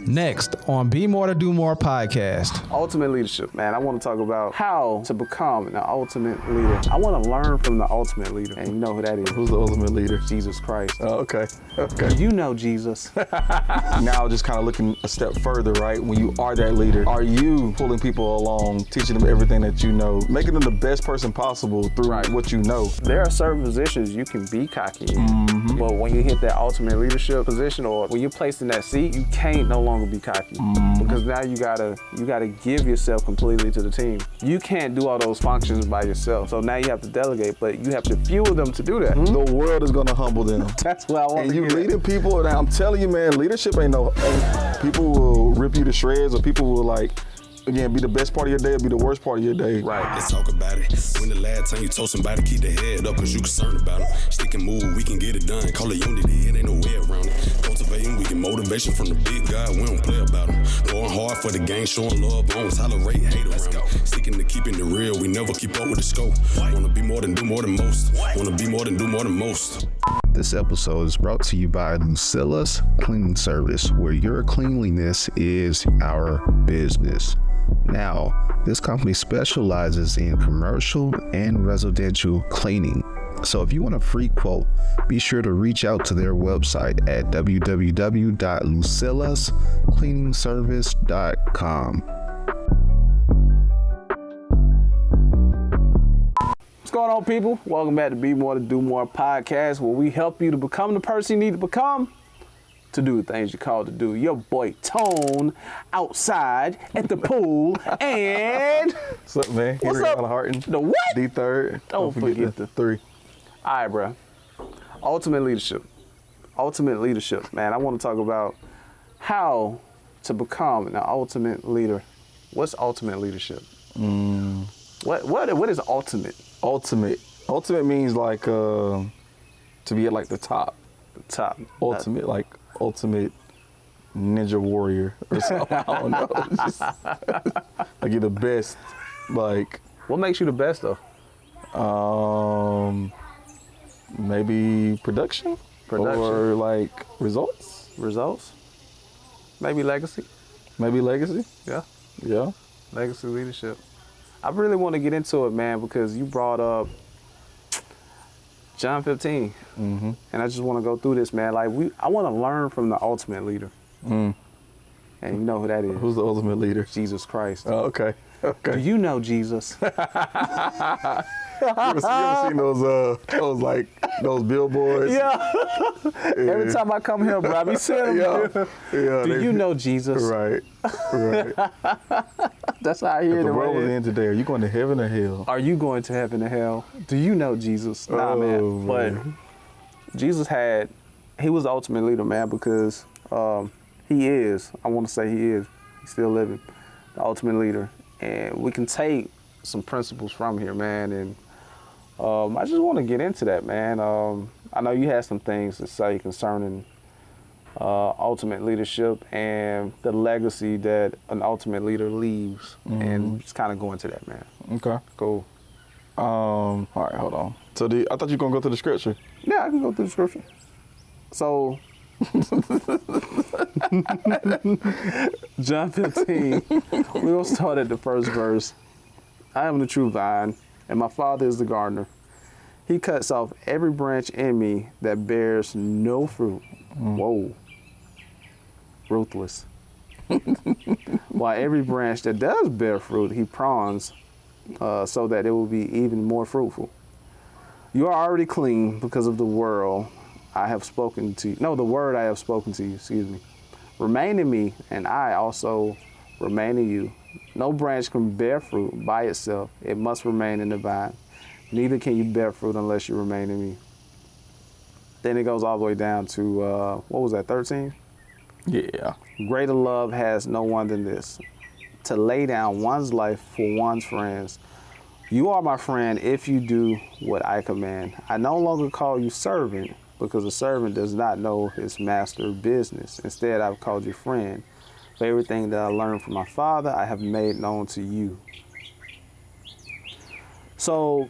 Next on Be More to Do More podcast. Ultimate leadership, man. I want to talk about how to become an ultimate leader. I want to learn from the ultimate leader. And you know who that is. Who's the ultimate leader? Jesus Christ. Oh, okay. Do you know Jesus? Now just kind of looking a step further, right? When you are that leader, are you pulling people along, teaching them everything that you know, making them the best person possible through what you know? There are certain positions you can be cocky in, but when you hit that ultimate leadership position or when you're placed in that seat, you can't no longer be cocky because now you gotta give yourself completely to the team. You can't do all those functions by yourself, so now you have to delegate, but you have to fuel them to do that. The world is gonna humble them. That's what I want. And you leading people, and I'm telling you, man, leadership ain't people will rip you to shreds, or people will again, be the best part of your day or be the worst part of your day. Right. Let's talk about it. When the last time you told somebody keep their head up cause you concerned about them. Stick and move, we can get it done. Call it unity, it ain't no way around it. Cultivating, we get motivation from the big guy, we don't play about them. Going hard for the game, showing love, don't tolerate hate around it. Sticking to keeping it real, we never keep up with the scope. Wanna be more than do more than most. Wanna be more than do more than most. This episode is brought to you by Lucilla's Cleaning Service, where your cleanliness is our business. Now, this company specializes in commercial and residential cleaning. So if you want a free quote, be sure to reach out to their website at www.lucillascleaningservice.com. What's going on, people? Welcome back to Be More to Do More podcast, where we help you to become the person you need to become to do the things you're called to do. Your boy Tone outside at the pool and What's up, man? What's Henry up? Harton. The what? D3rd. Don't forget the 3. All right, bro. Ultimate leadership. Ultimate leadership, man. I want to talk about how to become an ultimate leader. What's ultimate leadership? What is ultimate? Ultimate means to be at the top. The top. Ultimate, ultimate ninja warrior or something. I don't know. Just, you're the best. What makes you the best though? Maybe production or results. Results. Maybe legacy. Yeah. Legacy leadership. I really want to get into it, man, because you brought up John 15, and I just want to go through this, man. I want to learn from the ultimate leader, and you know who that is. Who's the ultimate leader? Jesus Christ. Oh, okay. Do you know Jesus? You ever seen those billboards? Yeah. Every time I come here, bro, I be seeing them. Do you know Jesus? Right. That's how I hear it. If the world was in today, are you going to heaven or hell? Are you going to heaven or hell? Do you know Jesus? Nah, man. But Jesus he was the ultimate leader, man, because he is, I want to say he's still living, the ultimate leader. And we can take some principles from here, man. And I just want to get into that, man. I know you had some things to say concerning ultimate leadership and the legacy that an ultimate leader leaves, and just kind of go into that, man. Okay. Cool. All right, hold on. So I thought you were going to go through the scripture. Yeah, I can go through the scripture. So, John 15, we're going to start at the first verse. I am the true vine, and my Father is the gardener. He cuts off every branch in me that bears no fruit. Whoa. Ruthless. While every branch that does bear fruit, he prunes so that it will be even more fruitful. You are already clean because of the word I have spoken to you. No, the word I have spoken to you, excuse me. Remain in me, and I also remain in you. No branch can bear fruit by itself. It must remain in the vine. Neither can you bear fruit unless you remain in me. Then it goes all the way down to, 13? Yeah. Greater love has no one than this, to lay down one's life for one's friends. You are my friend if you do what I command. I no longer call you servant, because a servant does not know his master's business. Instead, I've called you friend. For everything that I learned from my Father, I have made known to you. So,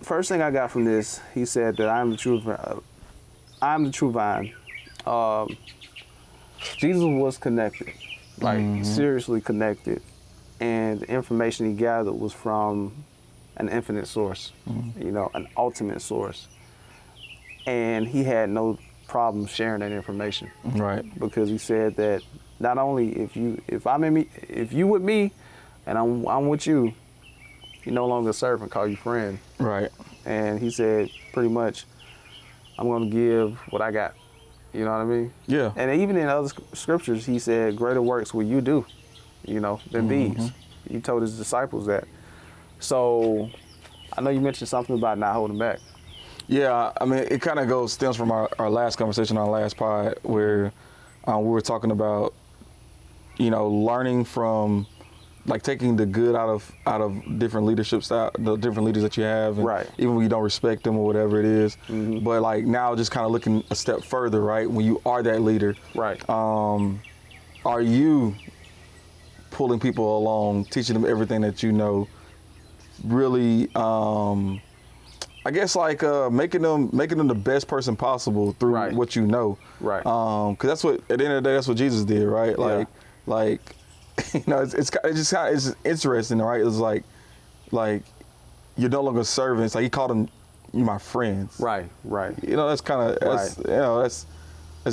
first thing I got from this, he said that I'm the true vine. Jesus was connected, like seriously connected, and the information he gathered was from an infinite source, you know, an ultimate source, and he had no problem sharing that information, Right. because he said that not only if you with me, and I'm with you, you're no longer a servant, call you friend. Right. And he said pretty much, I'm gonna give what I got. You know what I mean? Yeah. And even in other scriptures, he said, greater works will you do, you know, than these. He told his disciples that. So I know you mentioned something about not holding back. Yeah, I mean, it kind of stems from our last conversation, our last pod, where we were talking about, you know, learning from, like, taking the good out of different leadership style, the different leaders that you have, and Right. even when you don't respect them or whatever it is. But like now, just kind of looking a step further, right? When you are that leader, Right. Are you pulling people along, teaching them everything that you know? Really, I guess like making them the best person possible through Right. what you know. Right. Because that's what, at the end of the day, that's what Jesus did, right? Yeah. Like, you know, it's interesting, right? It's like you're no longer servants. Like he called them, you my friends. Right. Right. You know, that's kind of Right. you know, that's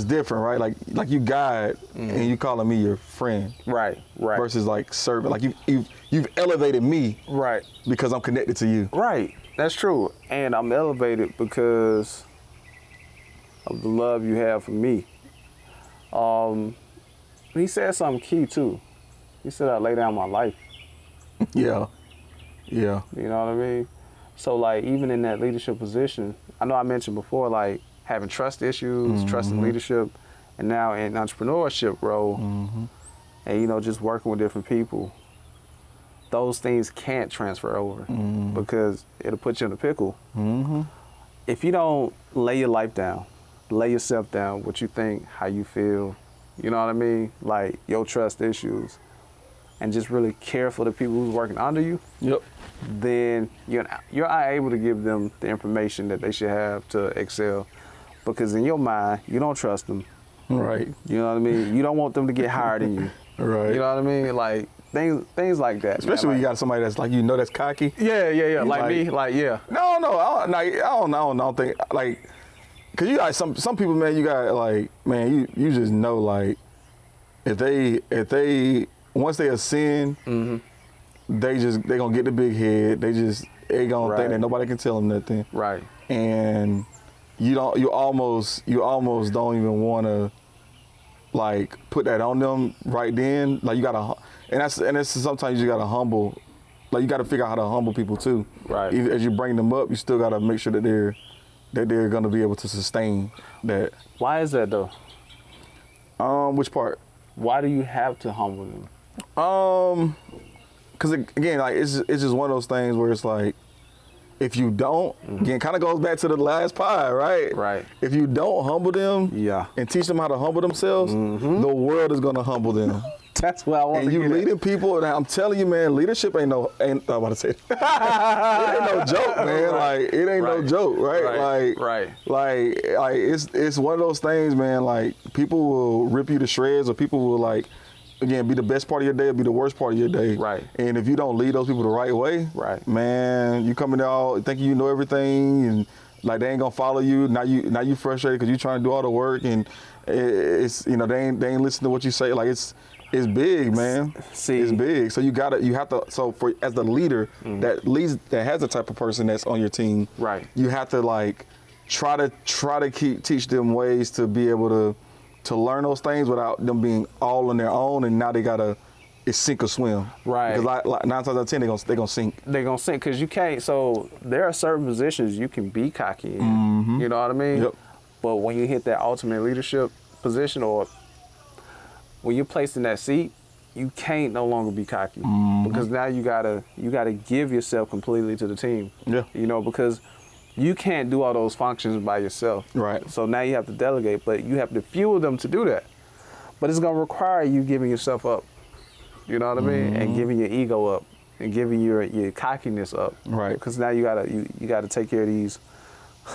different, right? Like you God, and you calling me your friend. Right. Right. Versus like servant. Like you've elevated me. Right. Because I'm connected to you. Right. That's true. And I'm elevated because of the love you have for me. He said something key too. He said, I lay down my life. Yeah. Yeah. You know what I mean? So like even in that leadership position, I know I mentioned before, like having trust issues, trust in leadership, and now in entrepreneurship role, and you know, just working with different people, those things can't transfer over because it'll put you in a pickle. If you don't lay your life down, lay yourself down, what you think, how you feel, you know what I mean? Like your trust issues, and just really care for the people who's working under you, Yep. then you're not able to give them the information that they should have to excel. Because in your mind, you don't trust them. Right. You know what I mean? You don't want them to get higher than you. Right. You know what I mean? Like things like that. Especially when you got somebody that's like, you know, that's cocky. Yeah. Like me, yeah. No, I don't think, like, cause you got some people, man, you got like, man, you just know, like, if they once they ascend, they gonna get the big head. They gonna think that nobody can tell them nothing. Right. And you almost don't even want to like put that on them right then. Like you gotta, and that's sometimes you gotta humble. Like you gotta figure out how to humble people too. Right. Even as you bring them up, you still gotta make sure that they're gonna be able to sustain that. Why is that though? Which part? Why do you have to humble them? Because again, like it's just one of those things where it's like, if you don't, again, kind of goes back to the last pie, right? Right. If you don't humble them, Yeah. and teach them how to humble themselves, the world is gonna humble them. That's what I want And to you get at. leading people, and I'm telling you, man, leadership ain't I'm about to say, it ain't no joke, man. Like it ain't no joke, right? Like it's one of those things, man. Like people will rip you to shreds, or people will like, again, be the best part of your day or be the worst part of your day. Right. And if you don't lead those people the right way, man, you coming out thinking you know everything, and like they ain't gonna follow you. Now you frustrated because you trying to do all the work, and it's you know they ain't listening to what you say. Like it's big, man. See, it's big. So you have to. So for as the leader that leads, that has the type of person that's on your team, right? You have to like try to teach them ways to be able to learn those things without them being all on their own, and now they gotta sink or swim. Right. Because like 9 times out of 10 they're gonna sink. They're gonna sink because you can't. So there are certain positions you can be cocky in. You know what I mean? Yep. But when you hit that ultimate leadership position, or when you're placed in that seat, you can't no longer be cocky because now you gotta give yourself completely to the team. Yeah. You know, because you can't do all those functions by yourself. Right. So now you have to delegate, but you have to fuel them to do that. But it's gonna require you giving yourself up. You know what I mean? And giving your ego up, and giving your cockiness up. Right. Because now you gotta take care of these,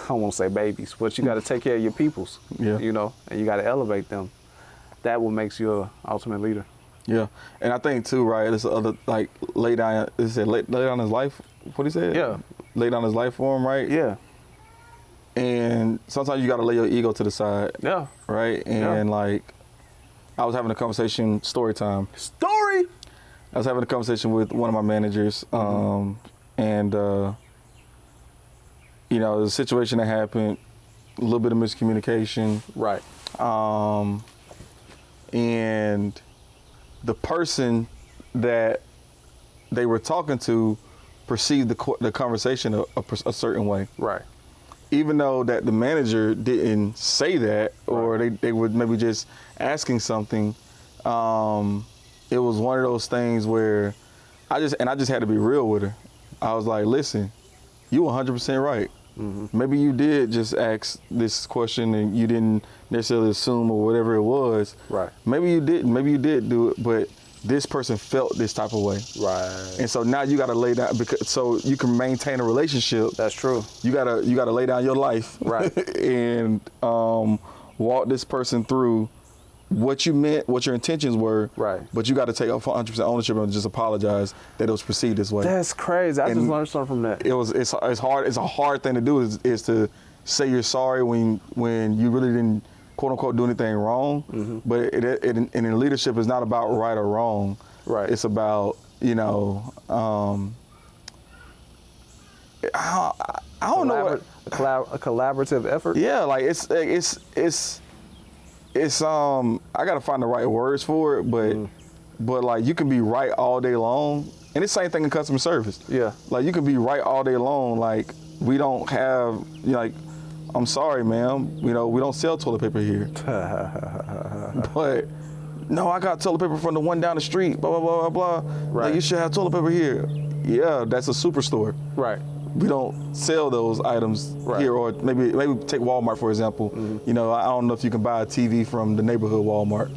I won't say babies, but you gotta take care of your peoples. Yeah. You know, and you gotta elevate them. that what makes you an ultimate leader. Yeah, and I think too, right? It's other like lay down. Is it lay down his life? What he said? Yeah. Lay down his life for him, right? Yeah. And sometimes you got to lay your ego to the side. Yeah. Right. And like, I was having a conversation. Story time. Story. I was having a conversation with one of my managers, and you know, the situation that happened, a little bit of miscommunication. Right. And the person that they were talking to perceived the conversation a certain way. Right. Even though that the manager didn't say that, or they were maybe just asking something, it was one of those things where I just had to be real with her. I was like, listen, you 100% right. Maybe you did just ask this question and you didn't necessarily assume or whatever it was. Right. Maybe you didn't. Maybe you did do it, but this person felt this type of way. Right. And so now you got to lay down, because so you can maintain a relationship. That's true. You gotta lay down your life. Right. And walk this person through what you meant, what your intentions were. Right. But you got to take 100% ownership and just apologize that it was perceived this way. That's crazy. I just learned something from that. It's hard. It's a hard thing to do is to say you're sorry when you really didn't, quote unquote, do anything wrong. But and in leadership, it's not about right or wrong. Right. It's about, you know, I don't know what a collaborative effort. Yeah, like it's I gotta find the right words for it, but like you can be right all day long, and it's the same thing in customer service. Yeah. Like you can be right all day long. Like we don't have, you know, like, I'm sorry, ma'am, you know, we don't sell toilet paper here. But no, I got toilet paper from the one down the street. Blah blah blah blah blah. Right. Like you should have toilet paper here. Yeah, that's a superstore. Right. We don't sell those items here, or maybe take Walmart for example. You know, I don't know if you can buy a TV from the neighborhood Walmart.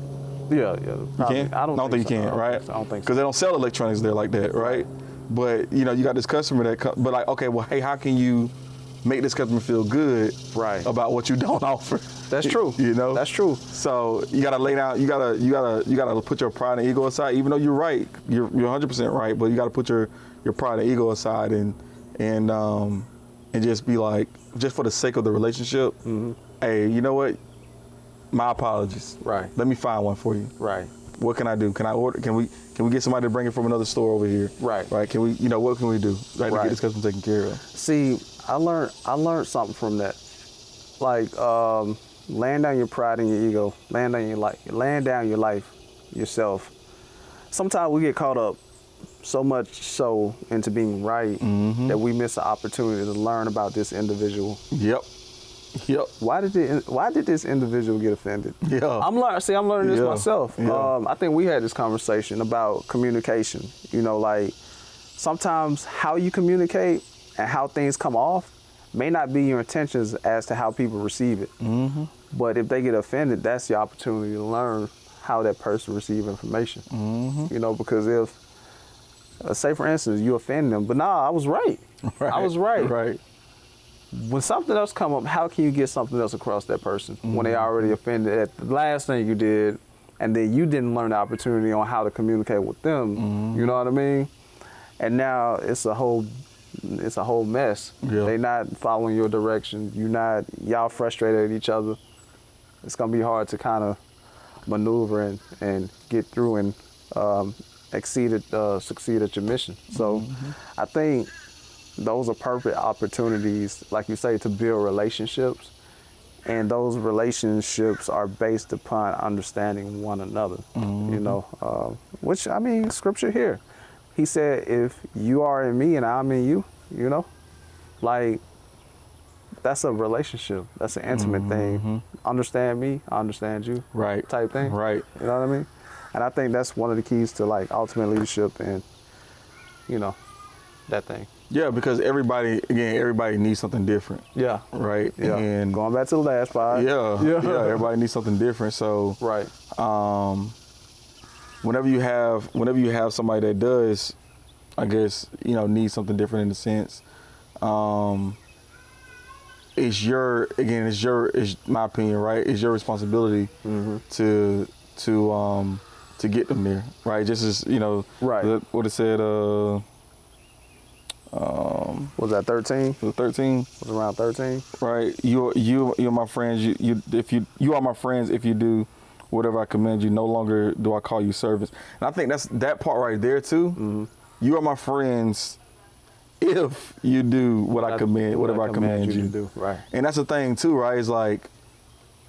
Yeah. You Probably. can? I don't think you so. can, right? I don't think so. Because they don't sell electronics there like that, right? But you know, you got this customer but like, okay, well, hey, how can you make this customer feel good, right, about what you don't offer? That's true. You know, that's true. So you gotta lay down. You gotta put your pride and ego aside. Even though you're right, you're 100% right, but you gotta put your pride and ego aside and just be like, just for the sake of the relationship, hey, you know what? My apologies. Right. Let me find one for you. Right. What can I do? Can I order? Can we get somebody to bring it from another store over here? Right. Right. Can we? You know, what can we do? Right. To get this customer taken care of. See, I learned something from that. Like, laying down your pride and your ego, laying down your life, yourself. Sometimes we get caught up so much so into being right that we miss the opportunity to learn about this individual. Yep. Why did this individual get offended? Yeah. I'm learning this myself. Yeah. I think we had this conversation about communication. You know, like sometimes how you communicate and how things come off may not be your intentions as to how people receive it. But if they get offended, that's your opportunity to learn how that person receives information. You know, because if, say for instance, you offend them, but nah, I was right. I was right. Right. When something else come up, how can you get something else across that person when they already offended at the last thing you did, and then you didn't learn the opportunity on how to communicate with them? You know what I mean? And now it's a whole mess. Yeah. They not following your direction. Y'all frustrated at each other. It's gonna be hard to kind of maneuver and get through and succeed at your mission. So I think those are perfect opportunities, like you say, to build relationships. And those relationships are based upon understanding one another, you know, which, I mean, scripture here. He said, if you are in me and I'm in you, you know, like, that's a relationship. That's an intimate thing. Understand me, I understand you. Right. Type thing. Right. You know what I mean? And I think that's one of the keys to, like, ultimate leadership and, you know, that thing. Yeah, because everybody needs something different. Yeah. Right. Yeah. And going back to the last part. Yeah. Everybody needs something different. So right. Whenever you have somebody that does, I guess, you know, need something different in a sense, it's my opinion, right? It's your responsibility to to get them there, right? Just as Right. what it said. Was that 13? Was it 13? Was around 13? Right. You're my friends. You are my friends if you do whatever I command you. No longer do I call you servants. And I think that's that part right there too. Mm-hmm. You are my friends if you do whatever I command you to do. Right. And that's the thing too, right? It's like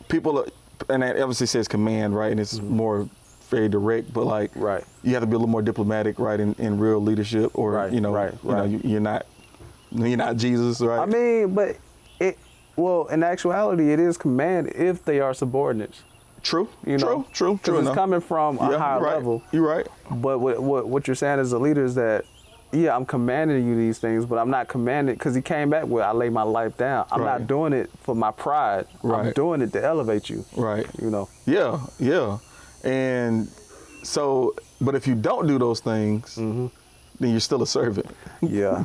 people, and it obviously says command, right? And it's more very direct, but like, Right. you have to be a little more diplomatic, right? In real leadership, or Right, you're not Jesus, right? I mean, but in actuality, it is command if they are subordinates. True. You know, True. Because it's enough. coming from a higher right. level. You're right. But what you're saying as a leader is that, yeah, I'm commanding you these things, but I'm not commanding, because he came back with, I lay my life down. I'm Right. not doing it for my pride. I'm Right. doing it to elevate you. Right. You know. Yeah. And so, but if you don't do those things, then you're still a servant. Yeah.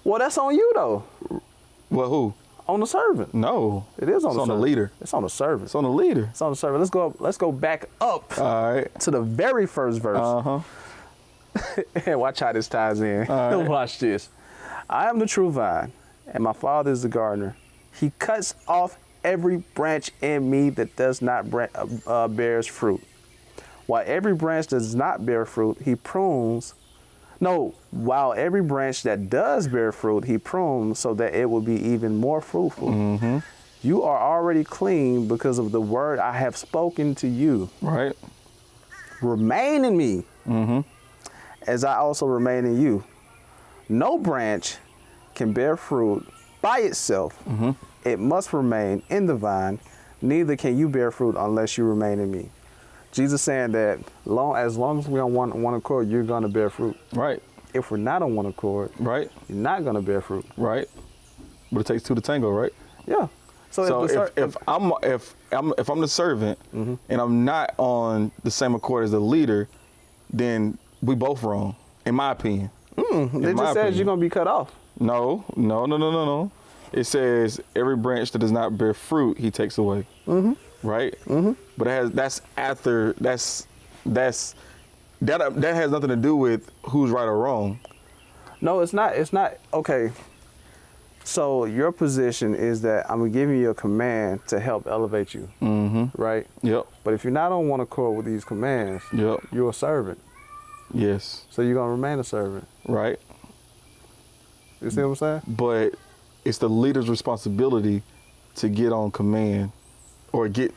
Well, that's on you though. Well, who? On the servant. No. It is on It's the on the servant. leader. It's on the servant. It's on the leader. It's on the servant. Let's go back up All right. to the very first verse. Uh-huh. And watch how this ties in. All right. Watch this. I am the true vine, and my Father is the gardener. He cuts off every branch in me that does not bears fruit. While every branch does not bear fruit, he prunes. No, while every branch that does bear fruit, he prunes so that it will be even more fruitful. Mm-hmm. You are already clean because of the word I have spoken to you. Right. Remain in me, Mm-hmm. as I also remain in you. No branch can bear fruit by itself. Mm-hmm. It must remain in the vine. Neither can you bear fruit unless you remain in me. Jesus saying that as long as we on one accord, you're going to bear fruit. Right. If we're not on one accord, Right. you're not going to bear fruit. Right. But it takes two to tango, right? Yeah. So if I'm the servant Mm-hmm. and I'm not on the same accord as the leader, then we both wrong, in my opinion. It just says you're going to be cut off. No. It says every branch that does not bear fruit, he takes away. Mm-hmm. Right. Mm-hmm. But that has nothing to do with who's right or wrong. No, it's not. It's not. Okay. So your position is that I'm giving you a command to help elevate you. Mm-hmm. Right? Yep. But if you're not on one accord with these commands, Yep. you're a servant. Yes. So you're going to remain a servant. Right. You see what I'm saying? But it's the leader's responsibility to get on command or get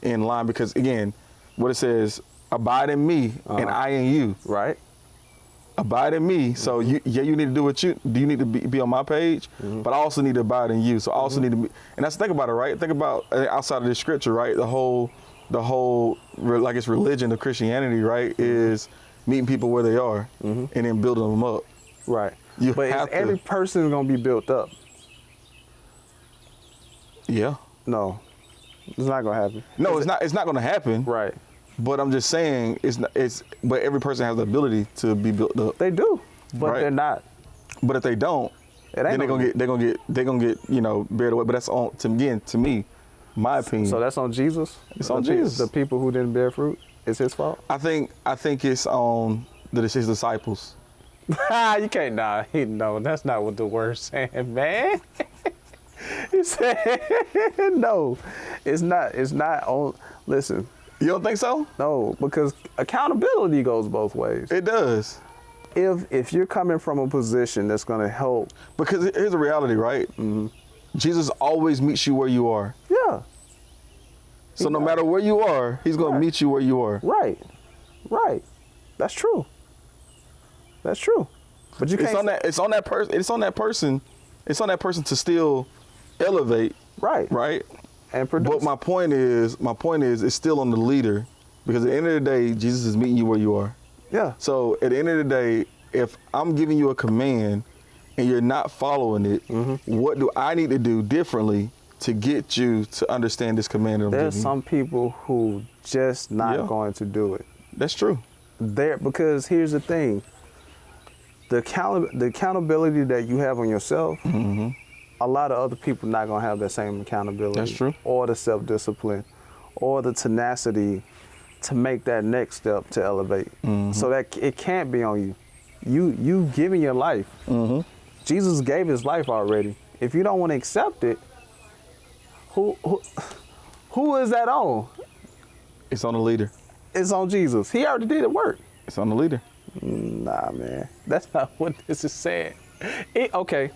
in line, because again, what it says, abide in me and I in you. Right. Abide in me. So you need to do what you need to be on my page, but I also need to abide in you. So I also need to be, and that's, think about it, right? Think about outside of this scripture, right? The whole like it's religion of Christianity, right? Is meeting people where they are and then building them up. Right. You But have is every person going to be built up? Yeah. No. It's not going to happen. No, it's not going to happen. Right. But I'm just saying but every person has the ability to be built up. They do, but Right. they're not. But if they don't, It then ain't they're gonna get buried away. But that's to me, my opinion. So that's on Jesus? It's on Jesus. The people who didn't bear fruit, it's his fault? I think it's on his disciples. You can't, no, that's not what the word's saying, man. He said, no, it's not on, listen. You don't think so? No, because accountability goes both ways. It does. If you're coming from a position that's going to help. Because here's the reality, right? Mm-hmm. Jesus always meets you where you are. Yeah. So no matter where you are, he's going to meet you where you are. Right. That's true. But you can't. It's on that person to still elevate. Right. Right. And produce. But my point is, it's still on the leader, because at the end of the day, Jesus is meeting you where you are. Yeah. So at the end of the day, if I'm giving you a command and you're not following it, what do I need to do differently to get you to understand this command that I'm There's giving some people who just not going to do it. That's true. Because here's the thing. The accountability that you have on yourself, a lot of other people not going to have that same accountability. That's true. Or the self-discipline, or the tenacity to make that next step to elevate. So that it can't be on you. You giving your life. Jesus gave his life already. If you don't want to accept it, who is that on? It's on the leader. It's on Jesus. He already did the work. It's on the leader. Nah, man. That's not what this is saying. Okay.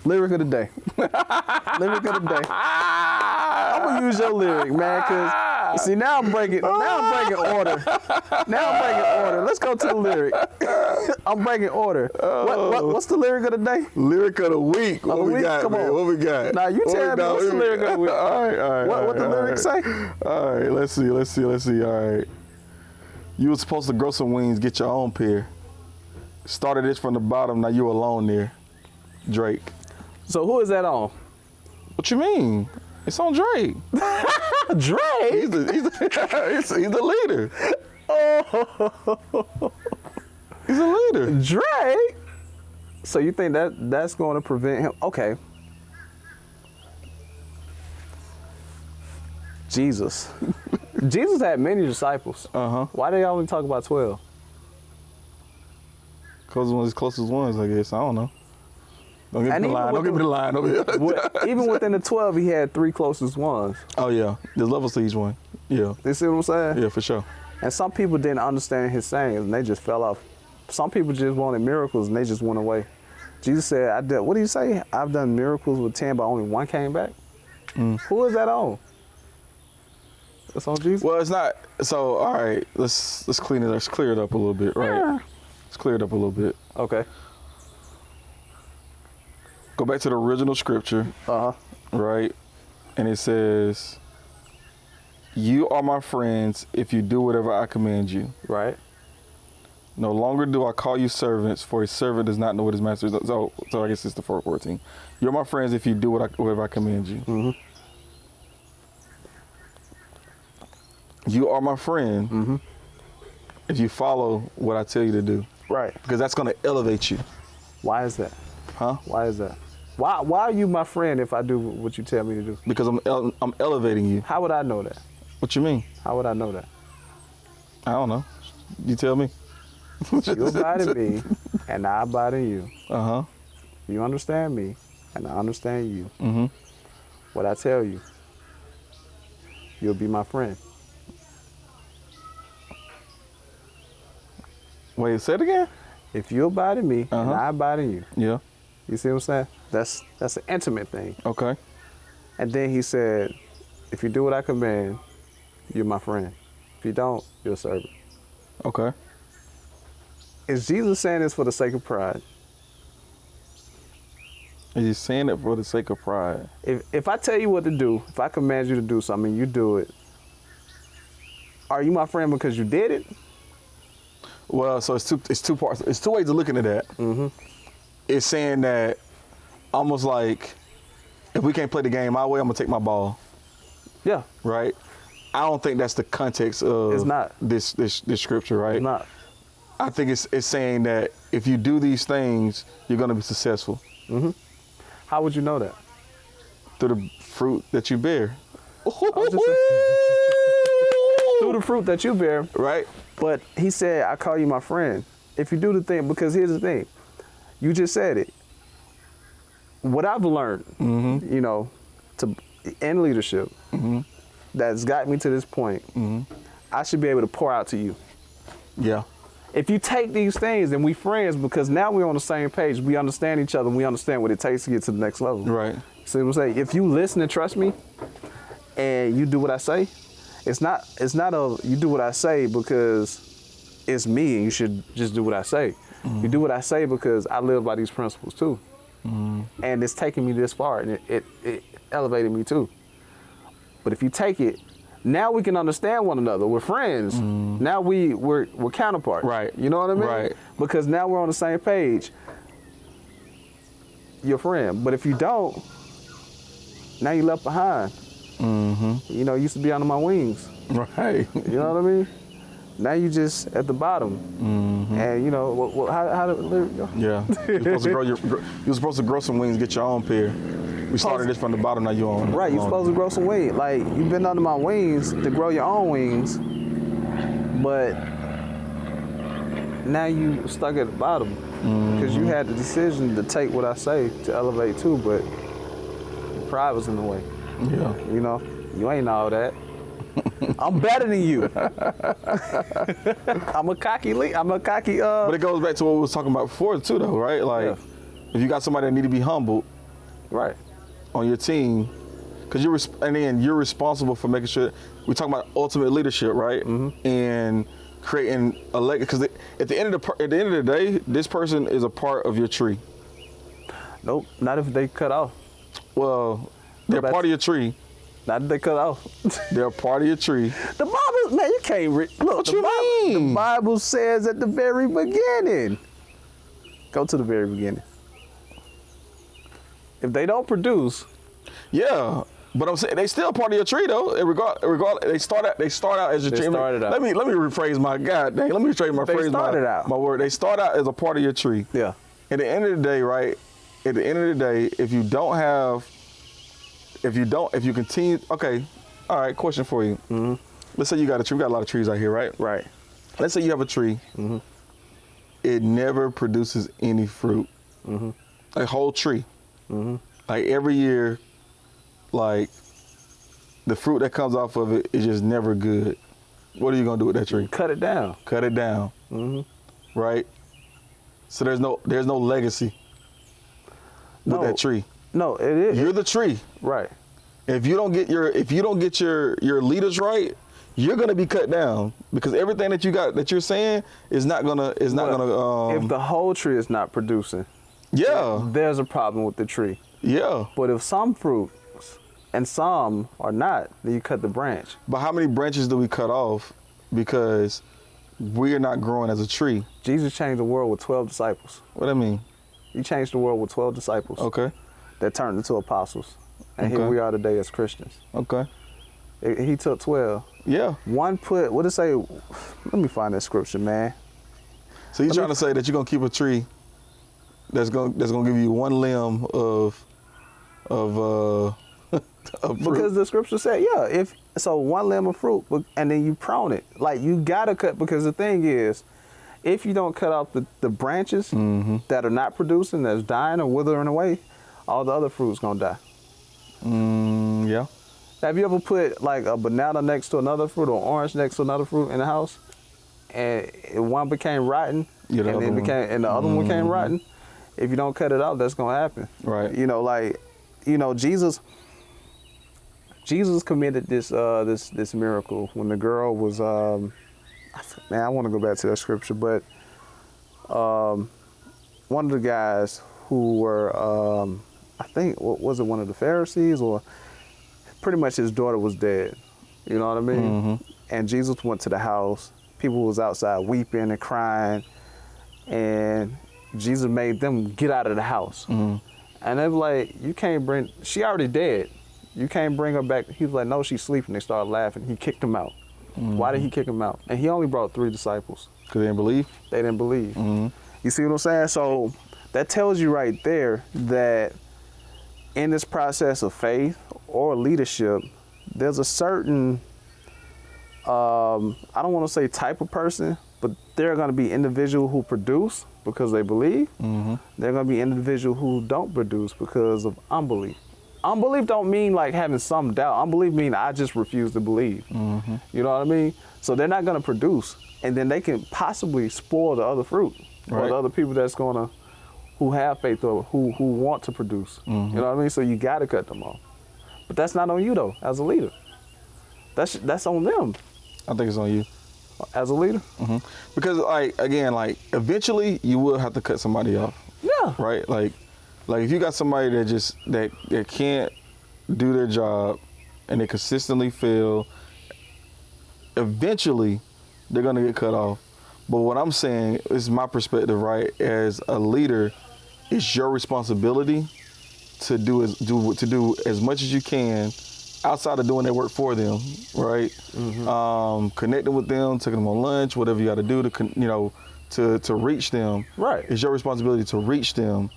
Lyric of the day. Lyric of the day. I'm gonna use your lyric, man, cause see now I'm breaking order. Now I'm breaking order. Let's go to the lyric. I'm breaking order. What's the lyric of the day? Lyric of the week. What we got, Come man? on. What we got? Now you tell me what's the lyric of the week. All right. What the lyric say? All right, let's see. All right. You were supposed to grow some wings, get your own pair. Started this from the bottom, now you alone there. Drake. So who is that on? What you mean? It's on Drake. Drake? He's the leader. He's a leader. Drake? So you think that's going to prevent him? Okay. Jesus. Jesus had many disciples. Why they only talk about 12? Because one of his closest ones, I guess. I don't know. Don't give And me the even line. with Don't give me the line over here. Even within the 12, he had 3 closest ones. Oh, yeah. There's levels to each one. Yeah. You see what I'm saying? Yeah, for sure. And some people didn't understand his sayings and they just fell off. Some people just wanted miracles and they just went away. Jesus said, what do you say? I've done miracles with 10, but only 1 came back. Who is that on? It's on Jesus? Well, it's not. So, all right, let's clear it up a little bit, right? Yeah. Let's clear it up a little bit. Okay. Go back to the original scripture, right? And it says, "You are my friends if you do whatever I command you." Right. No longer do I call you servants, for a servant does not know what his master is. So I guess it's the 14. You're my friends if you do whatever I command you. You are my friend if you follow what I tell you to do. Right. Because that's going to elevate you. Why is that? Huh? Why is that? Why are you my friend if I do what you tell me to do? Because I'm elevating you. How would I know that? What you mean? How would I know that? I don't know. You tell me. You abide in me, and I abide in you. Uh-huh. You understand me, and I understand you. What I tell you, you'll be my friend. Wait, say it again? If you abide in me, and I abide in you. Yeah. You see what I'm saying? That's an intimate thing. Okay. And then he said, if you do what I command, you're my friend. If you don't, you're a servant. Okay. Is Jesus saying this for the sake of pride? Is he saying it for the sake of pride? If I tell you what to do, if I command you to do something, you do it, are you my friend because you did it? Well, so it's two parts. It's 2 ways of looking at that. It's saying that almost like if we can't play the game my way, I'm gonna take my ball. Yeah. Right. I don't think that's the context of It's not. this scripture, right? It's not. I think it's saying that if you do these things, you're gonna be successful. How would you know that? Through the fruit that you bear. Through the fruit that you bear. Right. But he said, I call you my friend. If you do the thing, because here's the thing. You just said it. What I've learned, you know, in leadership, that's got me to this point, I should be able to pour out to you. Yeah. If you take these things, then we friends because now we're on the same page. We understand each other and we understand what it takes to get to the next level. Right. See what I'm saying? If you listen and trust me and you do what I say, it's not you do what I say because it's me and you should just do what I say. You do what I say because I live by these principles too. And it's taking me this far and it elevated me too. But if you take it, now we can understand one another. We're friends. Now we're counterparts. Right. You know what I mean? Right. Because now we're on the same page. You're a friend. But if you don't, now you're left behind. You know, you used to be under my wings. Right. You know what I mean? Now you just at the bottom. And you know, how did the lyric go? Yeah. You're supposed to grow some wings, get your own pair. We started this from the bottom, now you're on. Right, you're supposed to grow some wings. Like, you've been under my wings to grow your own wings, but now you stuck at the bottom because you had the decision to take what I say to elevate too, but pride was in the way. Yeah. You know, you ain't all that. I'm better than you. I'm a cocky. But it goes back to what we was talking about before too, though, right? Like, if you got somebody that need to be humbled, right, on your team, because you're responsible for making sure. We talking about ultimate leadership, right? And creating a legacy. Because at the end of the day, this person is a part of your tree. Nope, not if they cut off. Well, they're part of your tree. Not if they cut off. They're a part of your tree. The Bible, man, you can't read. Look, What you mean? The Bible says at the very beginning. Go to the very beginning. If they don't produce. Yeah, but I'm saying they still a part of your tree though. They start out as your tree. Let me rephrase my God dang. Let me rephrase my phrase. My word. They start out as a part of your tree. Yeah. At the end of the day, right? At the end of the day, if you continue, okay, all right, question for you. Let's say you got a tree. We got a lot of trees out here, right? Right. Let's say you have a tree. It never produces any fruit. A whole tree. Like every year, like the fruit that comes off of it is just never good. What are you gonna do with that tree? Cut it down. Cut it down. Right? So there's no legacy with that tree. No, it is. You're the tree. Right. If you don't get your leaders right, you're gonna be cut down because everything that you got that you're saying is not gonna if the whole tree is not producing, there's a problem with the tree. Yeah. But if some fruits and some are not, then you cut the branch. But how many branches do we cut off because we're not growing as a tree? Jesus changed the world with 12 disciples. What do I mean? He changed the world with 12 disciples. Okay. That turned into apostles. And here we are today as Christians. Okay. He took 12. Yeah. One put, what did it say? Let me find that scripture, man. So you're trying to say that you're gonna keep a tree that's gonna give you one limb of fruit? Because the scripture said, one limb of fruit, and then you prune it. Like, you gotta cut, because the thing is, if you don't cut off the branches that are not producing, that's dying or withering away, all the other fruit's gonna die. Yeah. Have you ever put like a banana next to another fruit or orange next to another fruit in the house, and one became rotten, and the other one became rotten? If you don't cut it out, that's gonna happen. Right. You know, Jesus committed this miracle when the girl was man, I want to go back to that scripture, but one of the guys who were I think, was it one of the Pharisees, or pretty much his daughter was dead. You know what I mean? And Jesus went to the house. People was outside weeping and crying, and Jesus made them get out of the house. And they were like, she already dead. You can't bring her back. He was like, no, she's sleeping. They started laughing. He kicked them out. Why did he kick them out? And he only brought 3 disciples. Because they didn't believe? They didn't believe. You see what I'm saying? So that tells you right there that in this process of faith or leadership, there's a certain, I don't want to say type of person, but there are going to be individuals who produce because they believe. There are going to be individuals who don't produce because of unbelief. Unbelief don't mean like having some doubt. Unbelief mean I just refuse to believe. You know what I mean? So they're not going to produce, and then they can possibly spoil the other fruit or the other people that's going to, who have faith or who want to produce. You know what I mean? So you got to cut them off. But that's not on you though, as a leader. That's on them. I think it's on you. As a leader? Because eventually you will have to cut somebody off. Yeah. Right? Like if you got somebody that can't do their job and they consistently fail, eventually they're gonna get cut off. But what I'm saying is my perspective, right? As a leader, it's your responsibility to do as much as you can outside of doing their work for them, right? Connecting with them, taking them on lunch, whatever you got to do to reach them. Right. It's your responsibility to reach them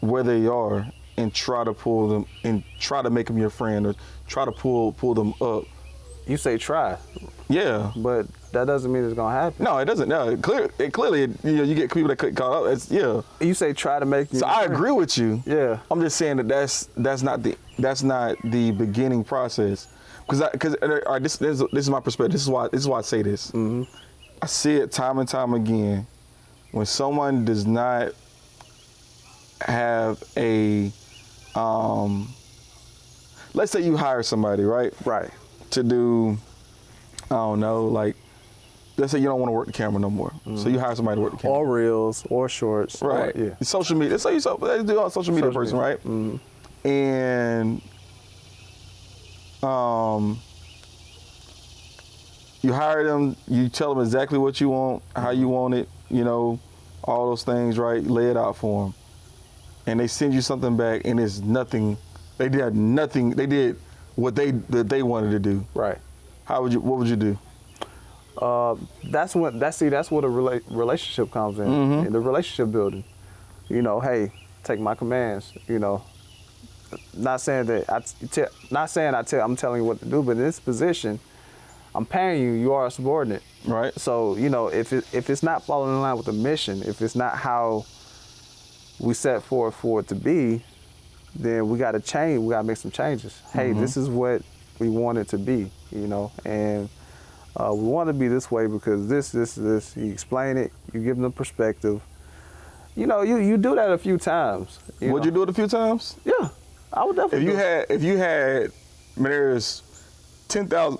where they are and try to pull them and try to make them your friend or try to pull them up. You say try. Yeah. But that doesn't mean it's gonna happen. No, it doesn't. No, clearly, you get people that get caught up. It's, yeah. You say try to make. So I agree with you. Yeah. I'm just saying that's not the beginning process. Because this is my perspective. This is why I say this. I see it time and time again when someone does not have a let's say you hire somebody, right? Right. To do, I don't know, like, let's say you don't want to work the camera no more. So you hire somebody to work the camera. Or reels, or shorts. Right. Or, yeah. Social media. Let's say you do a social media person, right? And you hire them, you tell them exactly what you want, how you want it, all those things, right? Lay it out for them. And they send you something back and it's nothing. They did nothing. They did what they wanted to do. Right. What would you do? That's where a relationship comes in the relationship building. Hey, take my commands. Not saying that I'm telling you what to do, but in this position, I'm paying you. You are a subordinate. Right. So if it's not following in line with the mission, if it's not how we set forth for it to be, then we got to change. We got to make some changes. Hey, this is what we want it to be. And we want to be this way because this. You explain it. You give them perspective. You do that a few times. Would you do it a few times? Yeah, I would definitely. If you had, there's 10,000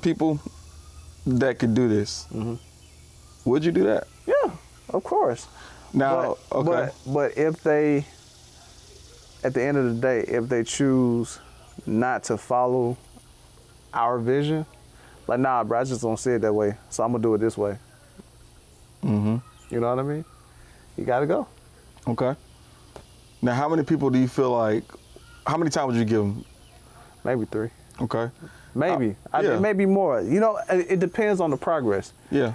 people that could do this. Would you do that? Yeah, of course. Now, okay. But if they, at the end of the day, if they choose not to follow our vision, like, nah, bro, I just don't see it that way, so I'm gonna do it this way. You know what I mean? You gotta go. Okay. Now, how many people do you feel like? How many times would you give them? Maybe 3. Okay. Maybe. Yeah. Maybe more. It depends on the progress. Yeah.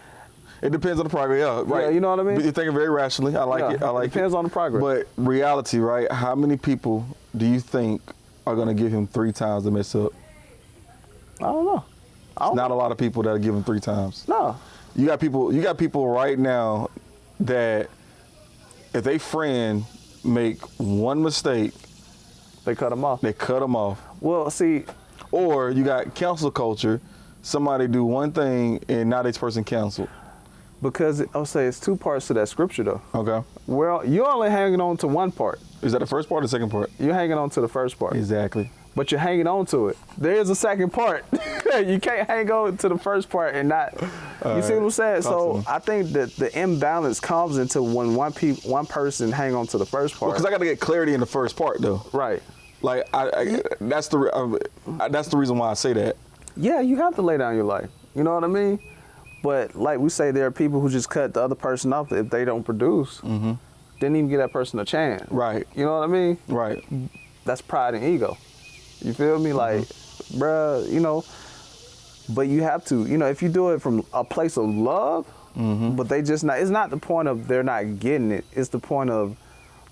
It depends on the progress. Yeah. Right. Yeah, you know what I mean? You're thinking very rationally. I like it. I like it. Depends on the progress. But reality, right? How many people do you think are gonna give him 3 times to mess up? I don't know. Not a lot of people that'll give him 3 times. No. You got people right now that if they friend make one mistake, They cut them off. they cut them off. Well, see, Or you got cancel culture. Somebody do one thing and now this person canceled. because I'll say it's 2 parts to that scripture though. Okay. Well, you're only hanging on to one part. Is that the first part or the second part? You're hanging on to the first part. Exactly. But you're hanging on to it. There is a second part. You can't hang on to the first part and not. You see what I'm saying? So I think that the imbalance comes into when one person hang on to the first part. Because I got to get clarity in the first part though. Right. Like that's the reason why I say that. Yeah, you have to lay down your life. You know what I mean? But like we say, there are people who just cut the other person off if they don't produce. Didn't even give that person a chance. Right. You know what I mean? Right. That's pride and ego. You feel me? Like, bruh, but you have to, if you do it from a place of love, but they just not, it's not the point of they're not getting it. It's the point of,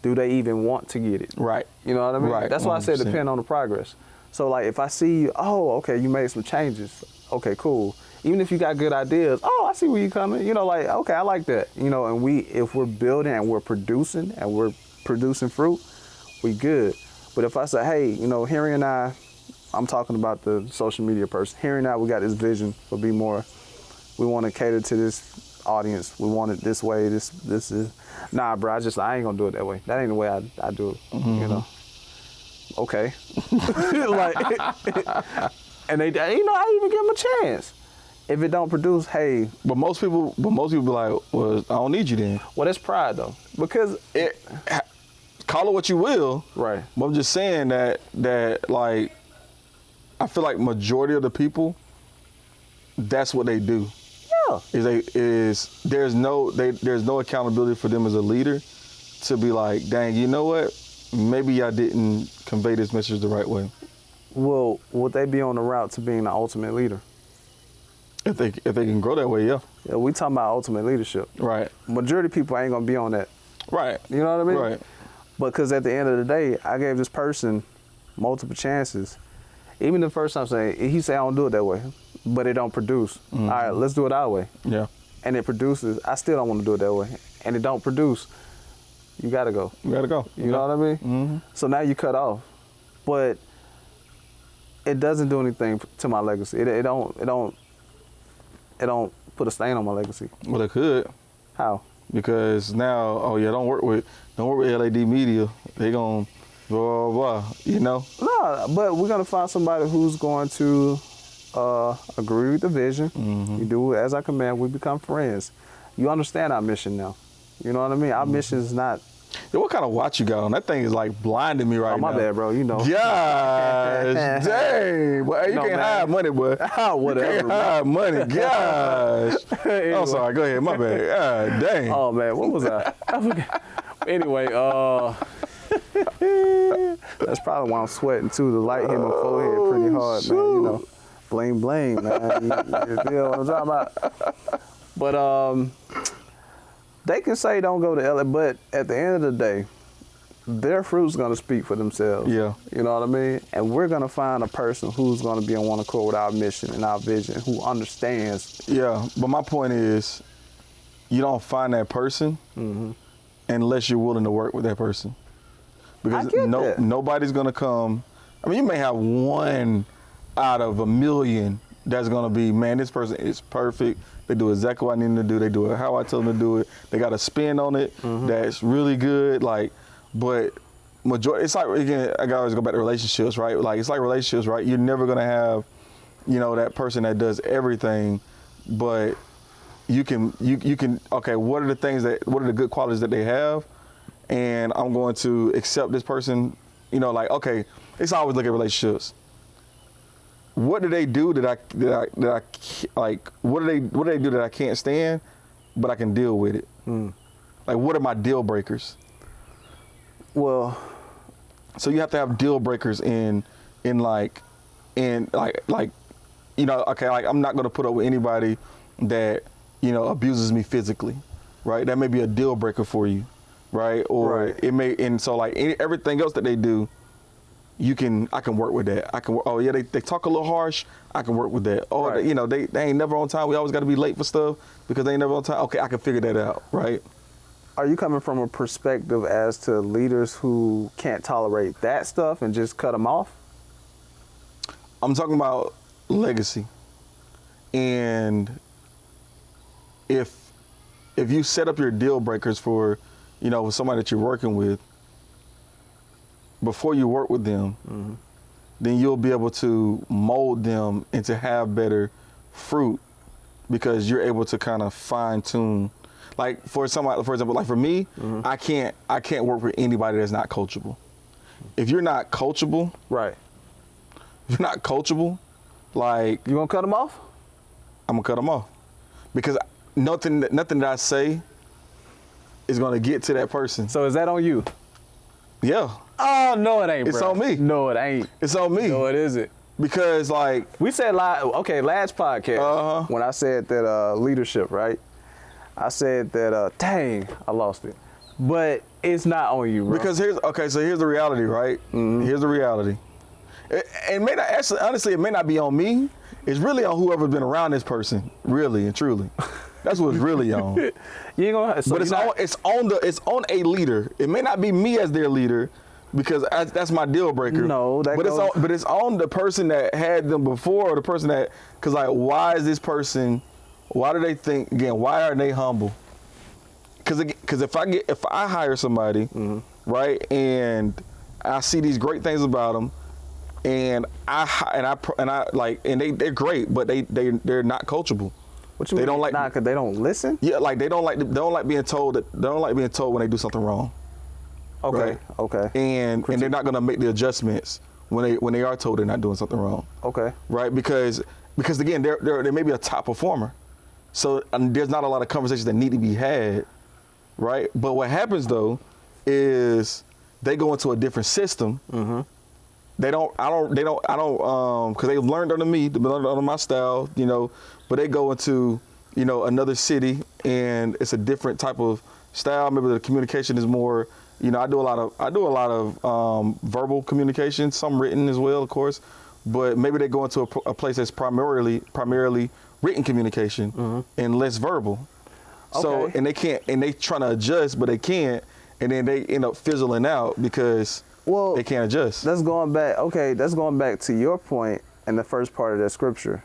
do they even want to get it? Right. You know what I mean? Right. That's why I said 100%. depend on the progress. So like if I see you, okay, you made some changes. Okay, cool. Even if you got good ideas, I see where you're coming. Like, okay, I like that. And if we're building and we're producing fruit, we good. But if I say, hey, Henry and I'm talking about the social media person. Henry and I, we got this vision for Be More. We want to cater to this audience. We want it this way. This is, nah, bro. I ain't gonna do it that way. That ain't the way I do it. Okay. And they, I even give them a chance. If it don't produce, hey. But most people be like, well, I don't need you then. Well, that's pride though, because call it what you will. Right. But I'm just saying that like, I feel like majority of the people, that's what they do. Yeah. There's no accountability for them as a leader to be like, dang, you know what? Maybe I didn't convey this message the right way. Well, would they be on the route to being the ultimate leader? If they can grow that way, yeah. Yeah, we talking about ultimate leadership. Right. Majority of people ain't gonna be on that. Right. You know what I mean? Right. Because at the end of the day, I gave this person multiple chances. Even the first time saying, he said I don't do it that way, but it don't produce. Mm-hmm. All right, let's do it our way. Yeah. And it produces. I still don't want to do it that way, and it don't produce. You gotta go. You gotta go. You know what I mean? Mm-hmm. So now you cut off, but it doesn't do anything to my legacy. It don't put a stain on my legacy. Well, it could. How? Because now, don't work with LAD Media. They gon' blah, blah, blah, you know? No, but we're gonna find somebody who's going to agree with the vision. Mm-hmm. You do as I command, we become friends. You understand our mission now. You know what I mean? Our mission is not. Yo, what kind of watch you got on? That thing is like blinding me right now. Oh, my bad, bro. You know. Gosh, dang. Boy, you No, can't man. hide money, boy. Whatever, You can't hide money. Gosh. Anyway. I'm sorry. Go ahead. My bad. God, dang. Oh man, what was I? I forgot. Anyway, that's probably why I'm sweating too. The light hit my forehead pretty hard, man. You know, bling bling, man. You feel what I'm talking about? But they can say don't go to LA, but at the end of the day, their fruit's gonna speak for themselves. Yeah. You know what I mean? And we're gonna find a person who's gonna be on one accord with our mission and our vision, who understands. Yeah, but my point is, you don't find that person unless you're willing to work with that person. Because I get that. nobody's gonna come. I mean, you may have one out of a million that's gonna be, man, this person is perfect. They do exactly what I need them to do. They do it how I tell them to do it. They got a spin on it that's really good. Like, but majority, it's like, again, I always go back to relationships, right? Like, it's like relationships, right? You're never gonna have, that person that does everything, but you can, okay, what are the good qualities that they have? And I'm going to accept this person, like, okay, it's always look at relationships. What do they do that I like? What do they do that I can't stand, but I can deal with it? Like, what are my deal breakers? Well, so you have to have deal breakers okay, like I'm not gonna put up with anybody that abuses me physically, right? That may be a deal breaker for you, right? Or Right. it may, and so like everything else that they do, I can work with that. They talk a little harsh. I can work with that. Oh, Right. they ain't never on time. We always got to be late for stuff because they ain't never on time. Okay, I can figure that out, right? are you coming from a perspective as to leaders who can't tolerate that stuff and just cut them off? I'm talking about legacy. And if you set up your deal breakers for, with somebody that you're working with, before you work with them, then you'll be able to mold them and to have better fruit because you're able to kind of fine tune. Like for example, like for me, I can't work with anybody that's not coachable. If you're not coachable, Right. like You gonna cut them off? I'm gonna cut them off because nothing that I say is gonna get to that person. So is that on you? Yeah, Oh no, it ain't. It's bro. on me. No, it ain't. it's on me No, it isn't. because like We said last podcast when I said that leadership, right? I said that dang, I lost it, but it's not on you, bro. because here's the reality, right? Here's the reality. It may not actually, honestly, it may not be on me. It's really on whoever's been around this person, really and truly. That's what it's really on. you ain't gonna. So But it's on a leader. It may not be me as their leader, because that's my deal breaker. No, that but goes- it's on the person that had them before, or the person that, because like, why is this person? Why do they think again? Why are they humble? Because if I hire somebody, right, and I see these great things about them, and they're great, but they're not coachable. What you They mean? don't like- Nah, cause they don't listen. Yeah, like they don't like being told when they do something wrong. Okay. Right. Okay. And they're not gonna make the adjustments when they are told they're not doing something wrong. Okay. Right? Because again, there may be a top performer, so there's not a lot of conversations that need to be had, right? But what happens though is they go into a different system, I don't, because they've learned under me, they've learned under my style, you know, but they go into, you know, another city and it's a different type of style. Maybe the communication is more, you know, I do a lot of verbal communication, some written as well, of course, but maybe they go into a place that's primarily written communication and less verbal. So, Okay. and they trying to adjust, but they can't, and then they end up fizzling out because they can't adjust. That's going back to your point in the first part of that scripture.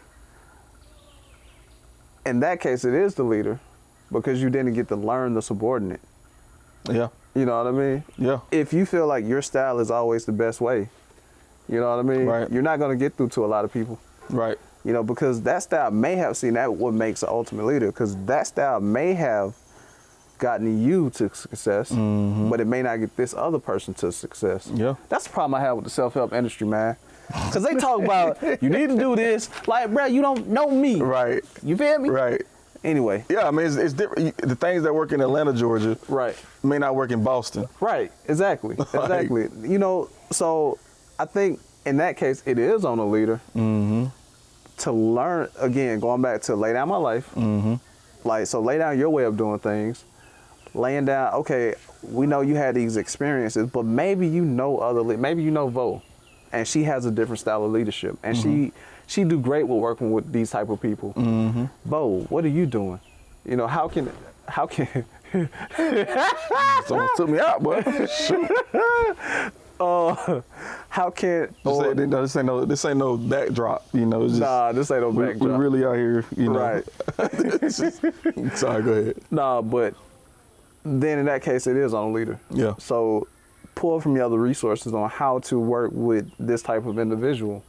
In that case, it is the leader because you didn't get to learn the subordinate. Yeah. You know what I mean? Yeah. If you feel like your style is always the best way, you know what I mean? Right. You're not going to get through to a lot of people. Right. You know, because that style may have seen that what makes an ultimate leader, because that style may have gotten you to success, but it may not get this other person to success. Yeah. That's the problem I have with the self-help industry, man. Because they talk about, you need to do this. Like, bro, you don't know me. Right. You feel me? Right. Anyway. Yeah, I mean, it's different. The things that work in Atlanta, Georgia, Right. may not work in Boston. Right. Exactly. Exactly. You know, so I think in that case, it is on the leader to learn, again, going back to lay down my life. Like, so lay down your way of doing things. Laying down, okay, we know you had these experiences, but maybe you know maybe you know Vo, and she has a different style of leadership, and she do great with working with these type of people. Vo, what are you doing? You know, how can Someone took me out, boy. how can This ain't no backdrop, you know. It's just, nah, this ain't no we backdrop. really out here, you know. Right. Sorry, go ahead. Nah, but then in that case, it is on the leader. Yeah. So pull from your other resources on how to work with this type of individual.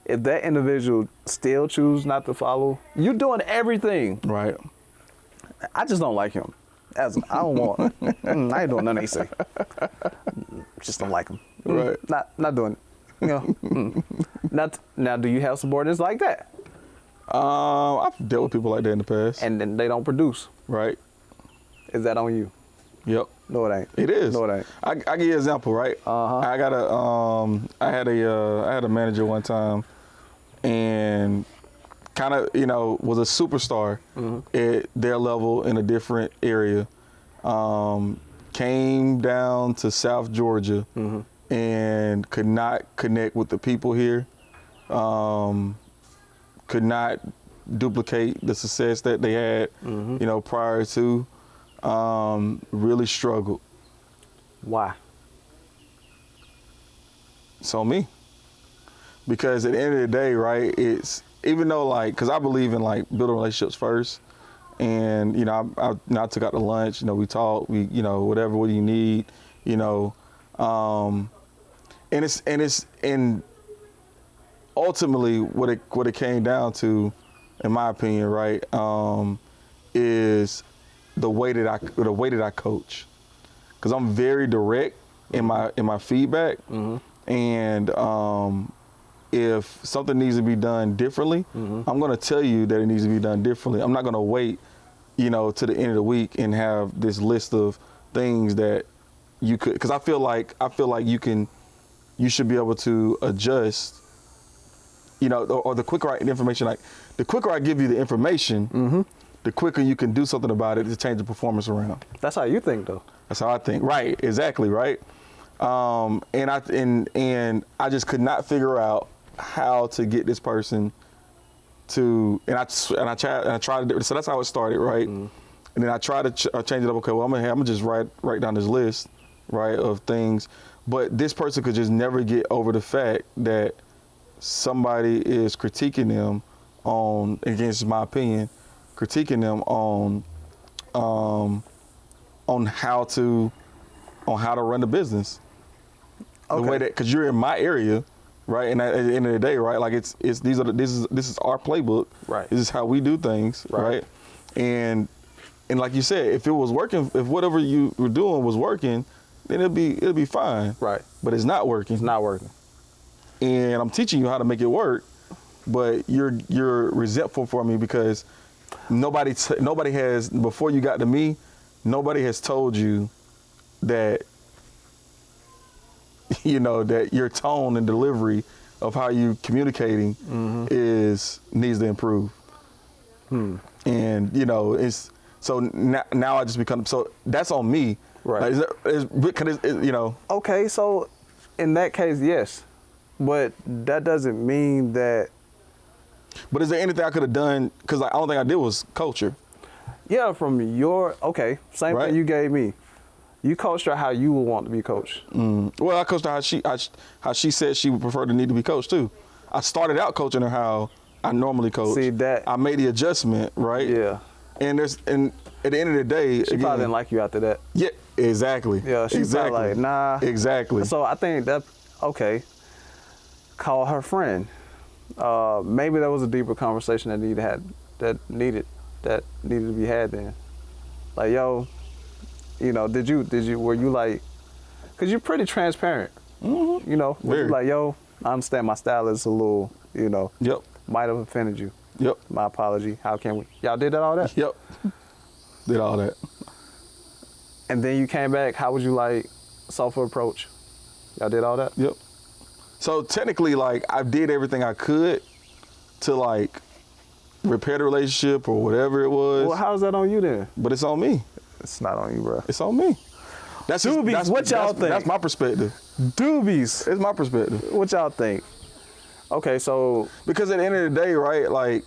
If that individual still choose not to follow, you're doing everything. Right. I just don't like him. I don't want. I ain't doing nothing they say. Just don't like him. Right. Not doing it. You know. Now, do you have subordinates like that? I've dealt with people like that in the past. And then they don't produce. Right. Is that on you? Yep. No, it ain't. It is. No, it ain't. I give you an example, right? I got I had a manager one time, and kind of, you know, was a superstar at their level in a different area. Came down to South Georgia and could not connect with the people here. Could not duplicate the success that they had, you know, prior to. Really struggled. Why? So me. Because at the end of the day, right, it's, even though, like, because I believe in, like, building relationships first, and, you know, I took out to lunch, you know, we talked, you know, whatever, what do you need, you know, and ultimately what it came down to, in my opinion, right, is the way that I coach, because I'm very direct in my feedback, and if something needs to be done differently, I'm going to tell you that it needs to be done differently. I'm not going to wait, you know, to the end of the week and have this list of things that you could, because I feel like you should be able to adjust, you know, or the quicker the quicker I give you the information, the quicker you can do something about it to change the performance around. That's how you think, though. That's how I think. Right. Exactly. Right. And I just could not figure out how to get this person to, and I tried to do it. So that's how it started. Right. And then I tried to change it up. Okay. Well, I'm gonna just write down this list, right, of things. But this person could just never get over the fact that somebody is critiquing them on, against my opinion, critiquing them on how to run the business. Okay. The way that, because you're in my area, right? And at the end of the day, right? Like this is our playbook. Right. This is how we do things, right? And like you said, if it was working, if whatever you were doing was working, then it'll be fine. Right. But it's not working. It's not working. And I'm teaching you how to make it work, but you're resentful for me because nobody has, before you got to me, nobody has told you that you know, that your tone and delivery of how you communicating needs to improve. And you know, it's so now I just become, so that's on me. Right. Because you know. Okay, so in that case, yes, but that doesn't mean that. But is there anything I could have done? Because the only thing I did was culture. Yeah, from your same Right. thing you gave me. You coached her how you would want to be coached. Well, I coached her how she said she would prefer to need to be coached too. I started out coaching her how I normally coach. See, that- I made the adjustment, right? Yeah. And at the end of the day, She probably didn't like you after that. Yeah, exactly. Yeah, she's exactly. like, nah. Exactly. So I think that, okay, call her friend. Maybe there was a deeper conversation that needed to be had then. Like, yo, you know, were you like, cause you're pretty transparent. You know, were you Very. like, yo, I understand my style is a little, you know, Yep. might have offended you. Yep. My apology. How can we? Y'all did all that? Yep. Did all that. And then you came back. How would you like software approach? Y'all did all that? Yep. So technically, like, I did everything I could to like repair the relationship or whatever it was. Well, how's that on you then? But it's on me. It's not on you, bro. It's on me. That's Doobies, what y'all think? That's my perspective. Doobies. It's my perspective. What y'all think? Okay, so Because at the end of the day, right, like,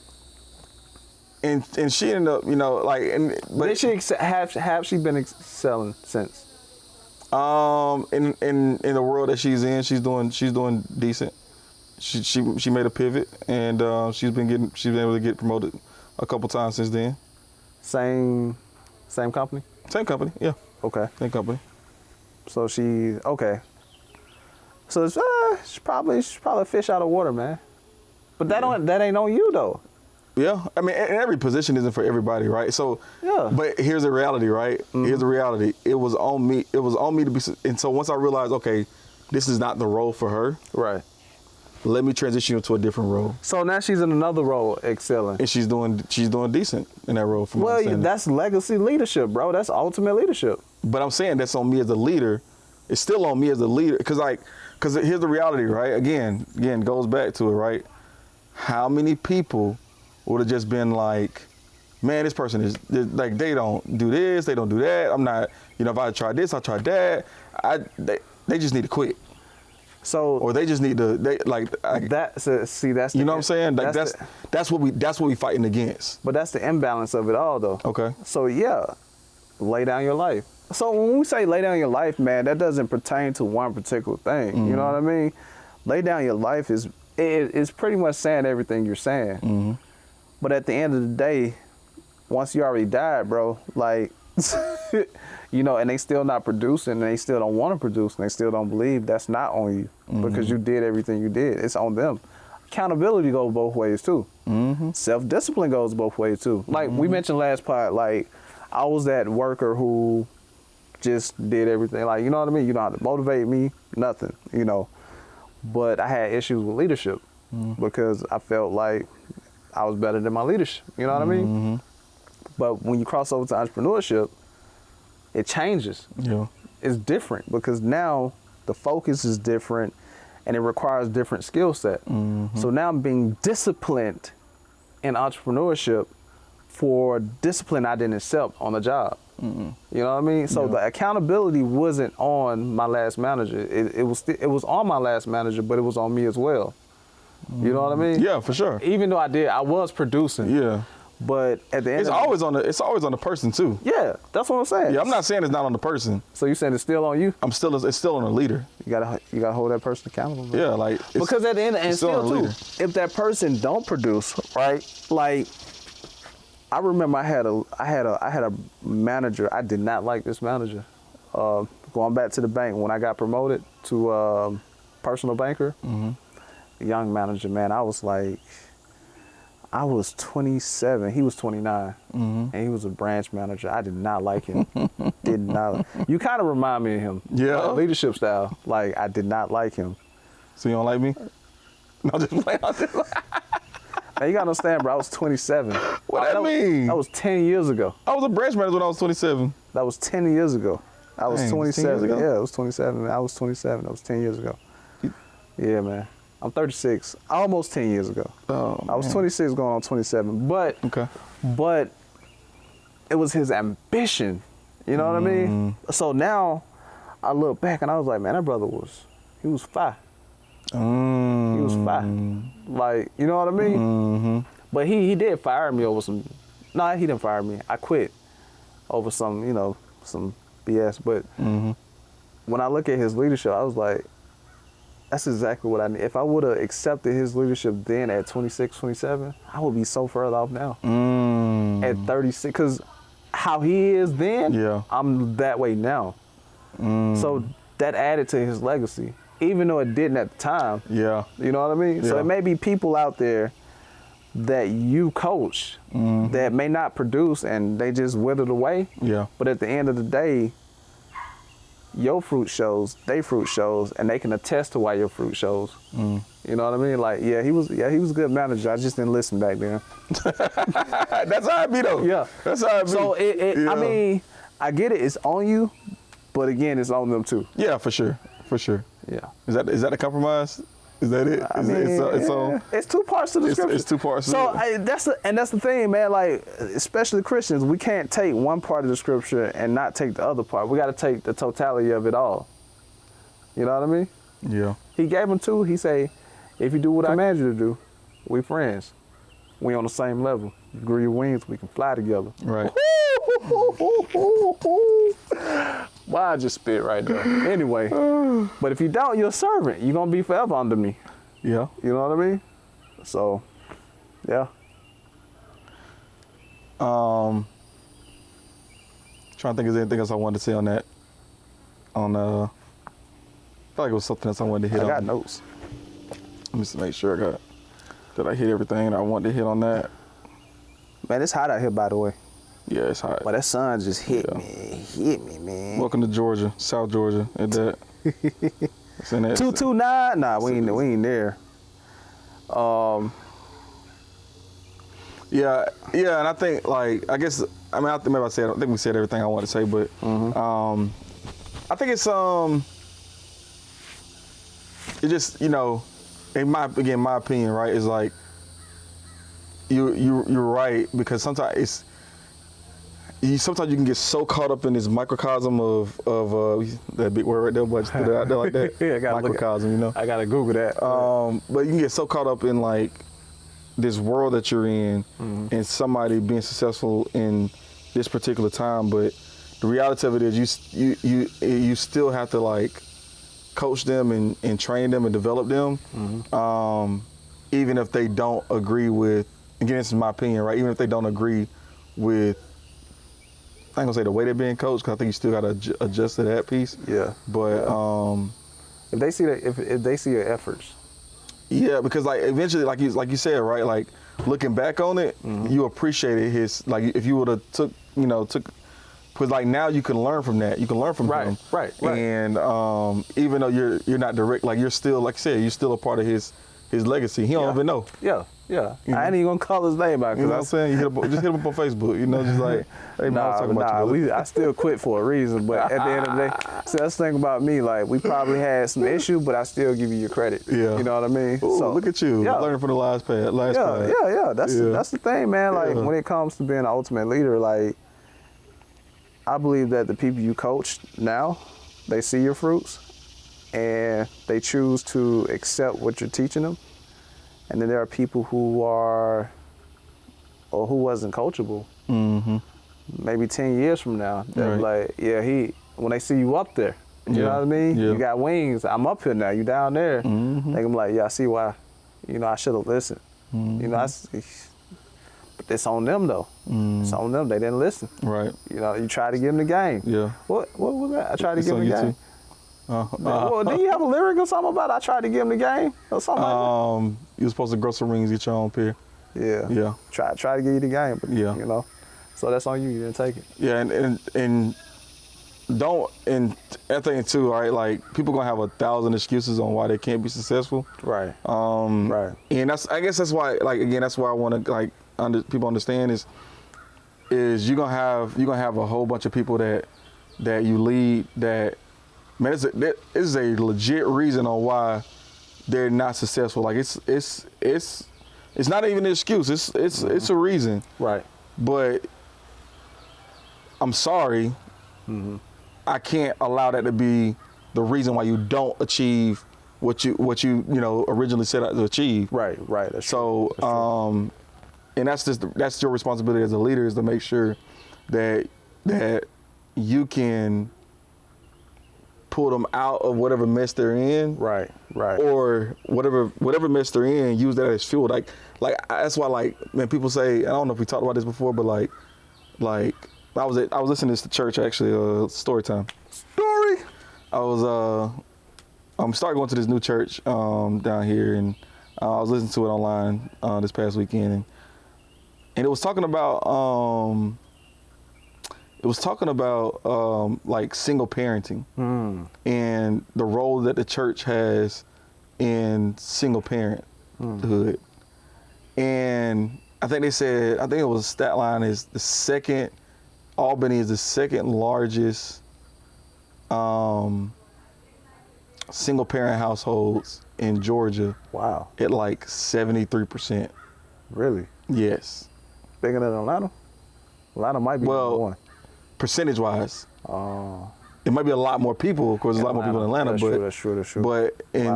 and she ended up, you know, like, did she have she been excelling since? in the world that she's in, she's doing decent. She made a pivot, and she's been able to get promoted a couple times since then. Same company? Same company, yeah. Okay. Same company. So okay. So it's, she's probably a fish out of water, man. But that ain't on you though. Yeah, I mean, and every position isn't for everybody, right? So, Yeah. But here's the reality, right? Here's the reality. It was on me. It was on me to be. And so once I realized, okay, this is not the role for her. Right. Let me transition into a different role. So now she's in another role, excelling. And she's doing decent in that role. From my Well, understanding. that's legacy leadership, bro. That's ultimate leadership. But I'm saying that's on me as a leader. It's still on me as a leader, because here's the reality, right? Again, goes back to it, right? How many people would have just been like, man, this person is like, they don't do this, they don't do that. I'm not, you know, if I tried this, I tried that. They just need to quit, So or they just need to, that's the, you know what I'm saying? Like that's what we fighting against. But that's the imbalance of it all, though. Okay. So yeah, lay down your life. So when we say lay down your life, man, that doesn't pertain to one particular thing. You know what I mean? Lay down your life is pretty much saying everything you're saying. But at the end of the day, once you already died, bro, like, you know, and they still not producing, and they still don't want to produce, and they still don't believe, that's not on you because you did everything you did. It's on them. Accountability goes both ways too. Self-discipline goes both ways too. Like we mentioned last part, like I was that worker who just did everything. Like, you know what I mean? You don't have to motivate me, nothing, you know. But I had issues with leadership because I felt like I was better than my leadership. You know what I mean? But when you cross over to entrepreneurship, it changes. Yeah. It's different because now the focus is different and it requires different skill set. So now I'm being disciplined in entrepreneurship for discipline I didn't accept on the job. You know what I mean? So the accountability wasn't on my last manager. It was on my last manager, but it was on me as well. You know what I mean? Yeah, for sure. Even though I was producing. Yeah. But at the end, It's always on the person too. Yeah, that's what I'm saying. Yeah, I'm not saying it's not on the person. So you saying it's still on you? It's still on the leader. You gotta hold that person accountable. Man. Yeah, like Because at the end, and it's still on still the too, leader. if that person don't produce, right? Like, I remember I had a manager. I did not like this manager. Going back to the bank when I got promoted to personal banker, young manager, man, I was 27. He was 29, and he was a branch manager. I did not like him. Did not. You kind of remind me of him. Yeah. Like, leadership style. Like, I did not like him. So you don't like me? No, just playing. Now you gotta understand, bro. I was 27. What that mean? That was 10 years ago. I was a branch manager when I was 27. That was 10 years ago. I was Dang, 10 years 27. ago? Yeah, it was 27. I was 27. That was 10 years ago. Yeah, man. I'm 36. Almost 10 years ago. Oh, I was man. 26 going on 27. Okay. But it was his ambition. You know what I mean? So now I look back and I was like, man, that brother he was fire. He was fire. Like, you know what I mean? Mm-hmm. But he did fire me over some. No, he didn't fire me. I quit over some, some BS. But when I look at his leadership, I was like, that's exactly what I need. If I would have accepted his leadership then at 26, 27, I would be so further off now. At 36, because how he is then, Yeah. I'm that way now. So that added to his legacy, even though it didn't at the time. Yeah. You know what I mean? So Yeah. it may be people out there that you coach that may not produce and they just withered away. Yeah. But at the end of the day, your fruit shows, they fruit shows, and they can attest to why your fruit shows. You know what I mean? Like, he was a good manager. I just didn't listen back then. That's how it be though. Yeah. That's how it be. So Yeah. I mean, I get it. It's on you, but again, it's on them too. Yeah, for sure. For sure. Yeah. Is that a compromise? Is that it? I mean, it's two parts to the scripture. It's two parts. So that's the thing, man. Like, especially Christians, we can't take one part of the scripture and not take the other part. We got to take the totality of it all. You know what I mean? Yeah. He gave them two. He say, if you do what I command you to do, we friends. We on the same level. You grew your wings, we can fly together. Right. Why I just spit right there. Anyway, but if you don't, you're a servant. You're gonna be forever under me. Yeah. You know what I mean? So, yeah. Trying to think, is there anything else I wanted to say on that? I feel like it was something else I wanted to hit I on. got notes. Let me just make sure that I hit everything I wanted to hit on that. Man, it's hot out here, by the way. Yeah, it's hot. But that sun just hit Yeah. me. Hit me, man. Welcome to Georgia, South Georgia, at that. It's in that. 229? Nah, we ain't there. Yeah, and I think I think we said everything I wanted to say, but I think it's it just, in my opinion, right, is like you're right, because sometimes sometimes you can get so caught up in this microcosm of that big word right there, but I just put it out there like that. Yeah, I gotta microcosm, I gotta Google that. But you can get so caught up in like this world that you're in and somebody being successful in this particular time, but the reality of it is you still have to like coach them and train them and develop them, even if they don't agree with, again, this is my opinion, right? Even if they don't agree with, I ain't gonna say the way they're being coached, because I think you still gotta adjust to that piece. Yeah. But if they see that, if they see your efforts. Yeah, because like eventually, like you said, right? Like looking back on it, you appreciated his, like if you would have took, because like now you can learn from that. You can learn from him. Right. And even though you're not direct, like you're still, like I said, you're still a part of his legacy. He don't even know. Yeah. know? I ain't even gonna call his name out. You know what I'm saying? Just hit him up on Facebook. Just like, hey man, I was talking about you. I still quit for a reason, but at the end of the day, see, that's the thing about me. Like, we probably had some issue, but I still give you your credit. Yeah. You know what I mean? Ooh, So look at you, learning from the last pad. Yeah. That's the thing, man. Like Yeah. when it comes to being an ultimate leader, like I believe that the people you coach now, they see your fruits, and they choose to accept what you're teaching them. And then there are people who wasn't coachable. Maybe 10 years from now, they're like, when they see you up there, you know what I mean? Yeah. You got wings. I'm up here now. You down there. They can be like, I see why. I should have listened. But it's on them though. It's on them. They didn't listen. Right. You try to give them the game. Yeah. What was that? I tried to It's give on them the YouTube. game. Well, do you have a lyric or something about it? I tried to give him the game or something like You were supposed to grow some rings, get your own pair. that? Yeah. Yeah. Try to give you the game, but Yeah. So that's on you. You didn't take it. Yeah, and I think too, right? Like people gonna have 1,000 excuses on why they can't be successful. Right. Right. And I guess that's why, like again, that's why I want to people understand is you're gonna have a whole bunch of people that that you lead that, man, that is a legit reason on why they're not successful. Like it's not even an excuse. It's a reason. Right. But I'm sorry, I can't allow that to be the reason why you don't achieve what you originally set out to achieve. Right. That's So, true. and that's your responsibility as a leader, is to make sure that you can pull them out of whatever mess they're in. Right. Or whatever mess they're in, use that as fuel. Like that's why, like, man, people say, I don't know if we talked about this before, but like I was listening to this to church, actually, story time. I was I'm starting going to this new church down here, and I was listening to it online this past weekend, and it was talking about like single parenting and the role that the church has in single parenthood. And I think it was a stat line is Albany is the second largest single parent households in Georgia. Wow. At like 73%. Really? Yes. Bigger than Atlanta? Atlanta might be number one. Percentage wise. Oh. It might be a lot more people. Of course, there's a lot more people in Atlanta, That's true. And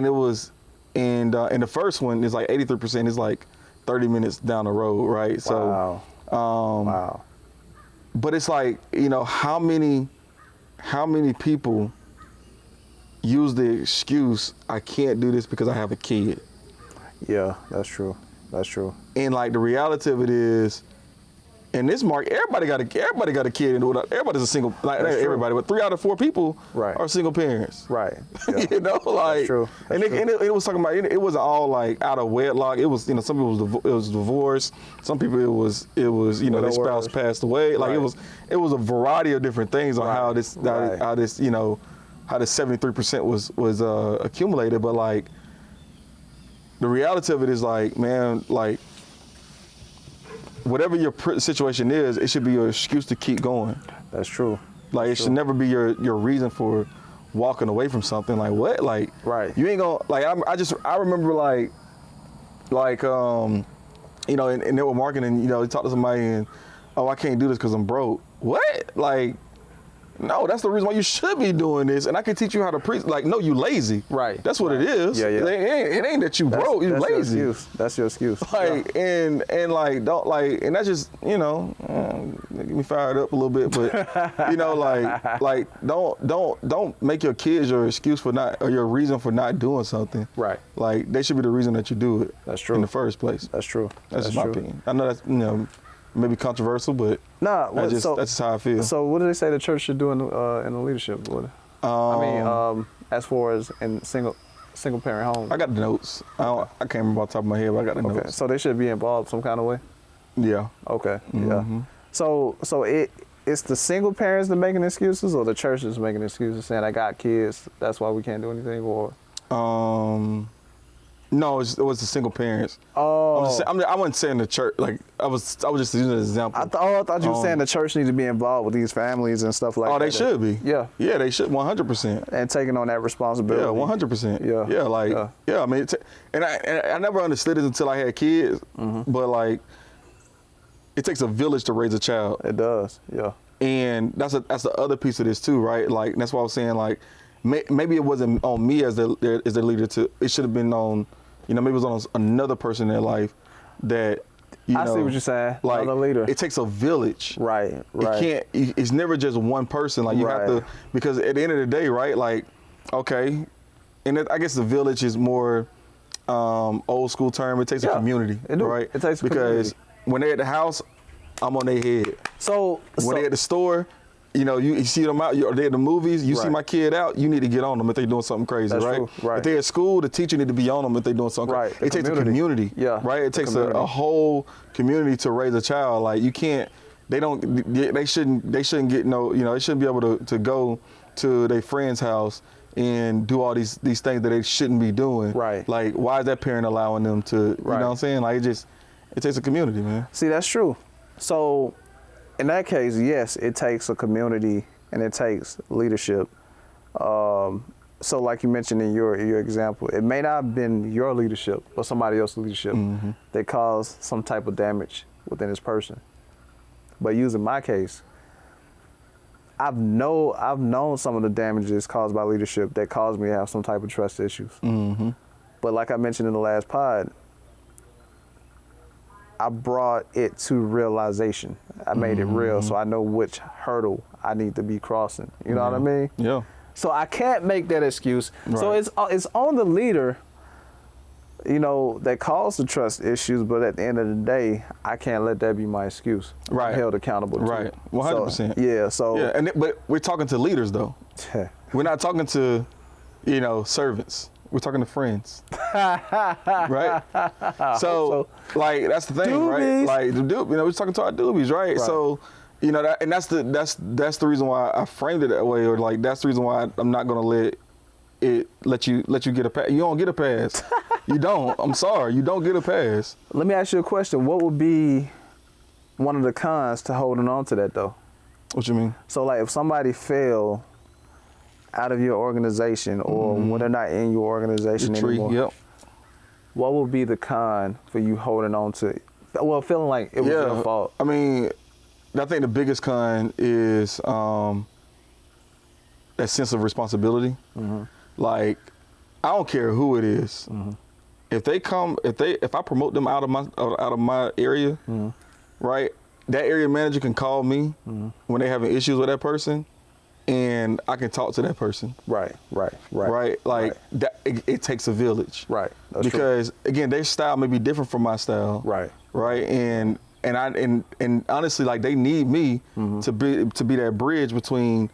it was, and the first one is like 83% is like 30 minutes down the road, right? Wow. So, but it's like, how many people use the excuse, I can't do this because I have a kid. Yeah, that's true. And like the reality of it is, in this market, everybody got a kid. Everybody's a single, like not everybody, but 3 out of 4 people are single parents. Right. Yeah. Like, that's true. It was talking about, it wasn't all like out of wedlock. It was, some people it was divorce. Some people it was their spouse passed away. Like it was a variety of different things on how this 73% was accumulated. But like the reality of it is, like, man, like, whatever your situation is, it should be your excuse to keep going. That's true. Like, it should never be your reason for walking away from something. Like, what? Like, you ain't gonna, like, I remember in network marketing, you talk to somebody and, oh, I can't do this because I'm broke. What? Like, no, that's the reason why you should be doing this. And I can teach you how to preach. Like, no, you lazy. Right. That's what it is. Yeah. It ain't that you broke, you lazy. That's your excuse. Like, and like, don't, like, and that's just, get me fired up a little bit, but, like, don't make your kids your excuse for not, or your reason for not doing something. Right. Like, they should be the reason that you do it. That's true. In the first place. That's true. That's my opinion. I know that's, maybe controversial, but that's just how I feel. So what do they say the church should do in the leadership board? As far as in single parent homes. I got the notes. I can't remember off the top of my head, but I got the notes. So they should be involved some kind of way? Yeah. Okay. Yeah. So it's the single parents that making excuses, or the church is making excuses saying I got kids, that's why we can't do anything, or? No, it was the single parents. Oh. I wasn't saying the church. Like, I was just using an example. I thought you were saying the church needs to be involved with these families and stuff like that. Oh, they should be. Yeah. Yeah, they should, 100%. And taking on that responsibility. Yeah, 100%. Yeah. Yeah, like, I mean, and I never understood it until I had kids, but like, it takes a village to raise a child. It does, yeah. And that's the other piece of this too, right? Like, that's why I was saying, like, maybe it wasn't on me as the leader it should have been on, maybe it was on another person in their life that, I see what you're saying. Like, another leader. It takes a village. Right. It's never just one person. Like, you have to, because at the end of the day, right, like, okay, and I guess the village is more old school term. It takes a community, right? It takes a because community. When they're at the house, I'm on their head. So when they're at the store, you see them out, they're at the movies, you see my kid out, you need to get on them if they're doing something crazy, That's right? True. Right? If they're at school, the teacher need to be on them if they're doing something crazy. It takes a community, right? It takes a whole community to raise a child. Like, you can't, they shouldn't get they shouldn't be able to go to their friend's house and do all these things that they shouldn't be doing. Right. Like, why is that parent allowing them to, you know what I'm saying? Like, it takes a community, man. See, that's true. So in that case, yes, it takes a community and it takes leadership. So like you mentioned in your example, it may not have been your leadership or somebody else's leadership that caused some type of damage within this person. But using my case, I've known some of the damages caused by leadership that caused me to have some type of trust issues. But like I mentioned in the last pod, I brought it to realization. I made it real, so I know which hurdle I need to be crossing. You know what I mean? Yeah. So I can't make that excuse. Right. So it's on the leader, you know, that caused the trust issues. But at the end of the day, I can't let that be my excuse. Right. I'm held accountable to. Right. 100%. So, yeah. So. Yeah, but we're talking to leaders though. We're not talking to, you know, servants. We're talking to friends. Right? So, like, that's the thing, Doobies. right? Like, we're talking to our doobies, right? So, you know, that's the reason why I framed it that way, or like that's the reason why I'm not gonna let you get a pass. You don't get a pass. You don't. I'm sorry, you don't get a pass. Let me ask you a question. What would be one of the cons to holding on to that though? What you mean? So like if somebody fell out of your organization or when they're not in your organization anymore, Yep. what would be the con for you holding on to it? Well, feeling like it was your fault. I mean, I think the biggest con is that sense of responsibility. Like, I don't care who it is. If I promote them out of my area, right? That area manager can call me when they're having issues with that person, and I can talk to that person. Right? Like that. It takes a village. Right. That's because again, their style may be different from my style. Right. And honestly, like they need me to be that bridge between.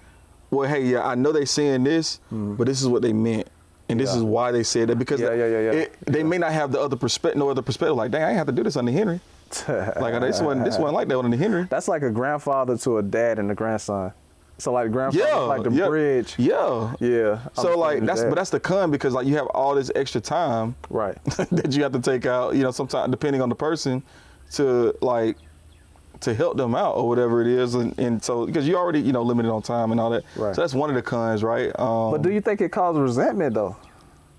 Well, hey, yeah, I know they saying this, but this is what they meant. And this is why they said that, because they may not have no other perspective. Like, dang, I ain't have to do this under Henry. Like this wasn't like that under Henry. That's like a grandfather to a dad and a grandson. So like grandfather like the bridge. Yeah. So like that's the con, because like you have all this extra time that you have to take out, you know, sometimes depending on the person to help them out or whatever it is, and so because you already, you know, limited on time and all that. Right. So that's one of the cons, right? But do you think it causes resentment though?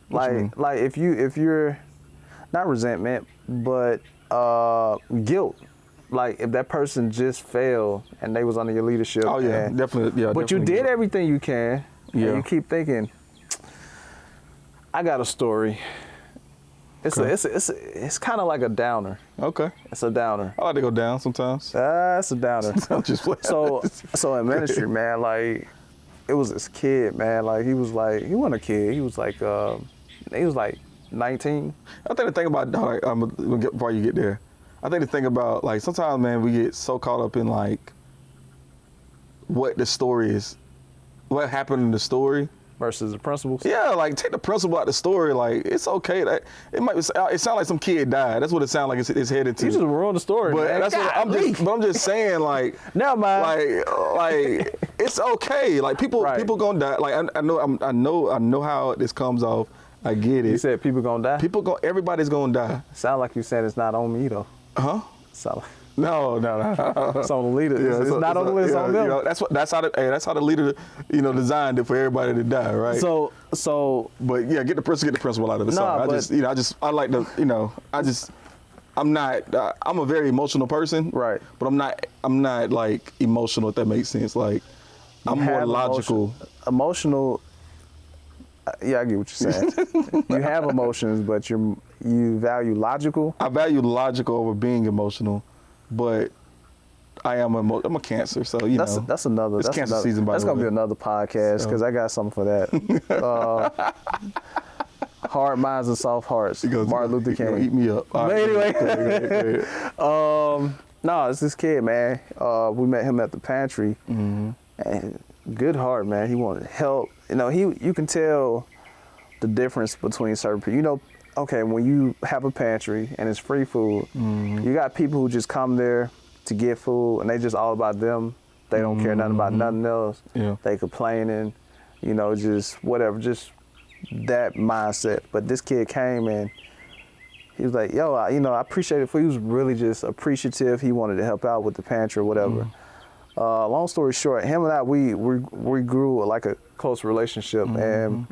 Like if you're not resentment, but guilt. Like if that person just failed and they was under your leadership. Oh yeah, definitely. Yeah. But you did everything you can. Yeah. And you keep thinking, I got a story. It's kind of like a downer. Okay. It's a downer. I like to go down sometimes. It's a downer. I'm just playing. So in ministry, man, like it was this kid, man. Like he wasn't a kid. He was like 19. I think the thing about, before you get there, I think the thing about, like, sometimes, man, we get so caught up in, like, what the story is, what happened in the story. Versus the principles? Yeah, like, take the principle out the story. Like, it's okay. That it sounds like some kid died. That's what it sounds like it's headed to. You just ruined the story, but man. That's what I'm just saying, like, never mind. Like, it's okay. Like, people gonna die. Like, I know how this comes off. I get it. You said people gonna die? Everybody's gonna die. Sound like you said it's not on me though. So No. It's on the leader. Yeah, it's not on the list, on them. You know, that's how the leader, you know, designed it for everybody to die, right? So but yeah, get the principle out of it. I'm a very emotional person. Right. But I'm not like emotional, if that makes sense. Like I'm more logical. Emotional. Yeah, I get what you're saying. You have emotions, but you value logical. I value logical over being emotional, but I'm a Cancer, so that's another. It's Cancer season, by the way. That's gonna be another podcast because I got something for that. Hard minds and soft hearts. Martin Luther King. Eat me up. But anyway, no, it's this kid, man. We met him at the pantry, and good heart, man. He wanted help. You know, you can tell the difference between certain people. You know, okay, when you have a pantry and it's free food, you got people who just come there to get food and they just all about them. They don't care nothing about nothing else. Yeah. They complaining, you know, just whatever, just that mindset. But this kid came and he was like, yo, I appreciate it. He was really just appreciative. He wanted to help out with the pantry or whatever. Long story short, him and I, we grew like a close relationship, and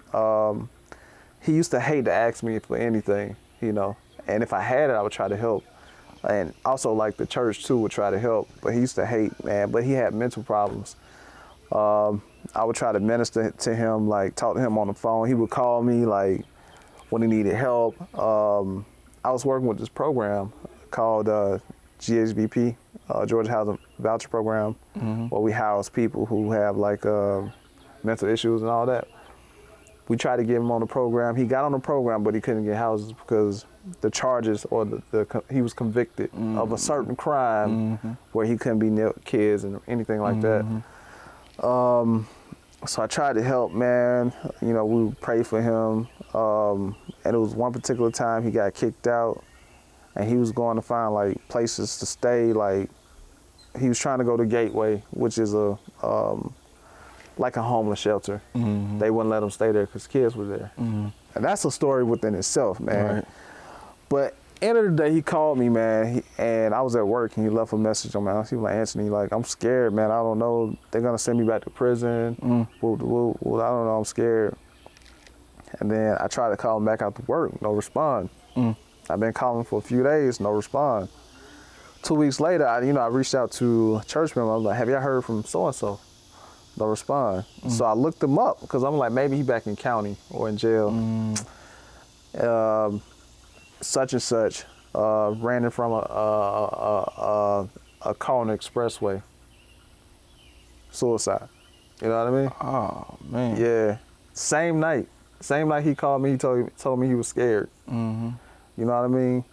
he used to hate to ask me for anything, you know. And if I had it, I would try to help. And also, like, the church too would try to help, but he used to hate, man. But he had mental problems. I would try to minister to him, like talk to him on the phone. He would call me like when he needed help. I was working with this program called GHVP, Georgia Housing Voucher Program, where we house people who have like mental issues and all that. We tried to get him on the program. He got on the program, but he couldn't get houses because the charges, or he was convicted of a certain crime where he couldn't be near kids and anything like that. So I tried to help, man. You know, we would pray for him. And it was one particular time he got kicked out, and he was going to find like places to stay. Like, he was trying to go to Gateway, which is like a homeless shelter. They wouldn't let him stay there because kids were there. And that's a story within itself, man. Right. But end of the day, he called me, man, and I was at work, and he left a message on my house. He was like, Anthony, like, I'm scared, man. I don't know. They're going to send me back to prison. Well, I don't know. I'm scared. And then I tried to call him back out to work. No respond. I've been calling for a few days. No respond. 2 weeks later, I reached out to a church member. I was like, have y'all heard from so-and-so? No respond. So I looked him up because I'm like, maybe he back in county or in jail. Such and such ran in from a car on the expressway. Suicide. You know what I mean? Oh, man. Yeah. Same night he called me, he told me he was scared. You know what I mean?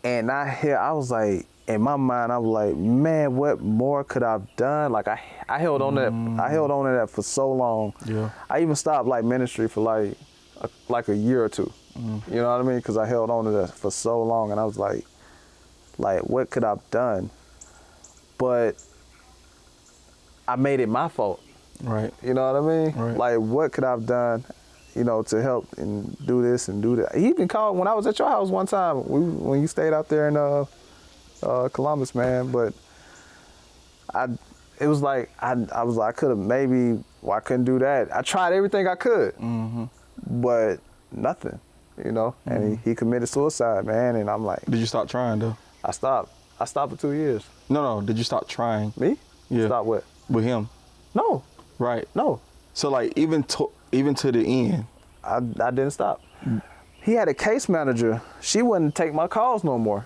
And I was like, in my mind, I was like, man, what more could I have done? Like, I held on to that. I held on to that for so long. Yeah. I even stopped like ministry for like a year or two. You know what I mean? Because I held on to that for so long, and I was like, what could I have done? But I made it my fault. Right. You know what I mean? Right. Like, what could I have done, you know, to help and do this and do that? He even called when I was at your house one time, when you stayed out there in Columbus, man. But it was like, I was like, I could have maybe, well, I couldn't do that. I tried everything I could, but nothing, you know? And he committed suicide, man, and I'm like. Did you stop trying, though? I stopped for 2 years. No, did you stop trying? Me? Yeah. Stop what? With him? No. Right. No. So, like, even to the end? I didn't stop. He had a case manager. She wouldn't take my calls no more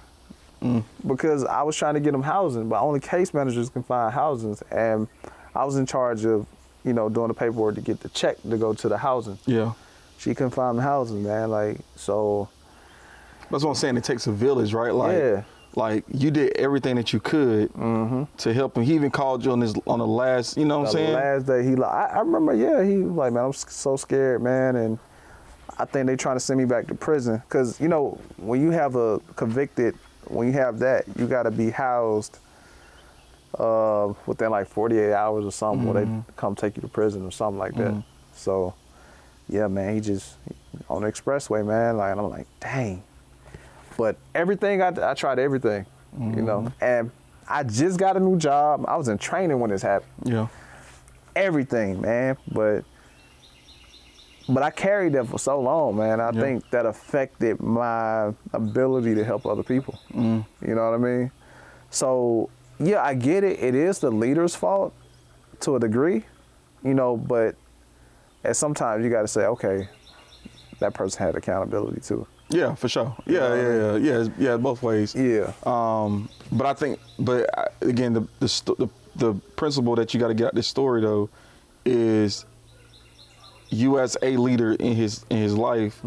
because I was trying to get him housing, but only case managers can find housing. And I was in charge of, you know, doing the paperwork to get the check to go to the housing. Yeah. She couldn't find the housing, man. Like, so. That's what I'm saying. It takes a village, right? Like, yeah. Like, you did everything that you could to help him. He even called you on the last, you know what I'm saying? The last day, I remember, yeah, he was like, man, I'm so scared, man. And I think they trying to send me back to prison. Because, you know, when you have a convicted, when you have that, you got to be housed within like 48 hours or something, where they come take you to prison or something like that. So, yeah, man, he just, on the expressway, man, like, and I'm like, dang. But everything, I tried everything, you know, and I just got a new job. I was in training when this happened. Yeah. Everything, man, but I carried that for so long, man. I think that affected my ability to help other people. You know what I mean? So, yeah, I get it. It is the leader's fault to a degree, you know, but sometimes you got to say, okay, that person had accountability too. Yeah, for sure. Yeah, both ways. Yeah. But I think, again, the principle that you got to get out this story though is you as a leader in his life.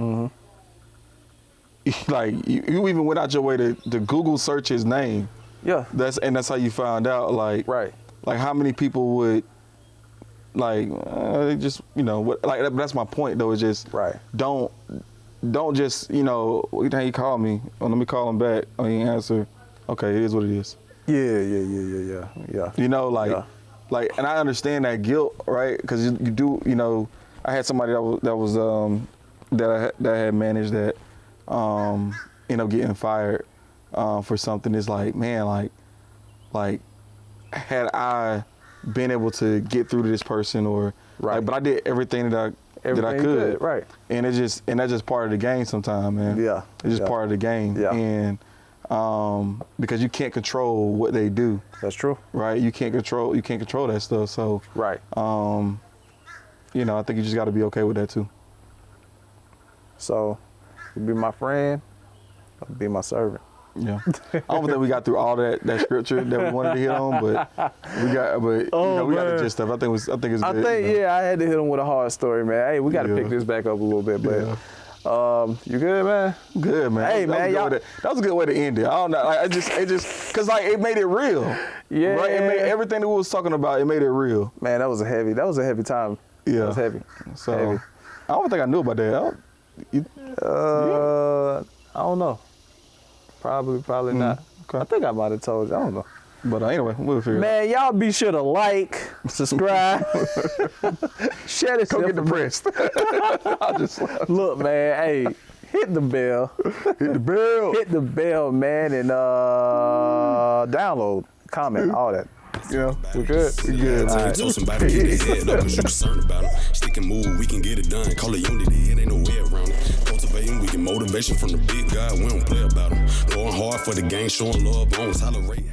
Like you even went out your way to Google search his name. Yeah. That's how you found out. Like right. Like how many people would like just you know what like that's my point though is just right. Don't just, you know, he called me. Oh, let me call him back. Oh, he didn't answer. Okay, it is what it is. Yeah. You know, like, and I understand that guilt, right? Because you do, you know, I had somebody that I had managed that ended up getting fired for something. It's like, man, like had I been able to get through to this person or Right. but I did everything that I Everything could. right. And that's just part of the game sometimes, man. Yeah. It's just part of the game. Yeah. And because you can't control what they do. That's true. Right? You can't control that stuff. So Right. you know, I think you just gotta be okay with that too. So, you be my friend, I'll be my servant. Yeah. I don't think we got through all that scripture that we wanted to hit on, but we got we got the gist of it. I think it's good. I think, you know? yeah, I had to hit him with a hard story, man. Hey, we got to pick this back up a little bit, but you good, man? Good, man. Hey, man, that was a good way to end it. I don't know. Like, it just, cause like it made it real. Yeah. Right. It made everything that we was talking about. It made it real. Man, that was a heavy time. Yeah. That was heavy. So Heavy. I don't think I knew about that. I don't know. Probably not. Okay. I think I might have told you. I don't know. But anyway, we'll figure it out. Man, y'all be sure to like, subscribe, share this. Go get depressed. I just Look, man, hey, hit the bell. hit the bell. Hit the bell, man, and download, comment, all that. Yeah, we good. We good. All right. Told somebody keep their head up cause you concerned about them. Stick and move, we can get it done. Call it unity, it ain't no way around it. Cultivating, we get motivation from the big guy, we don't play about them. Going hard for the game, showing love, bones, tolerate.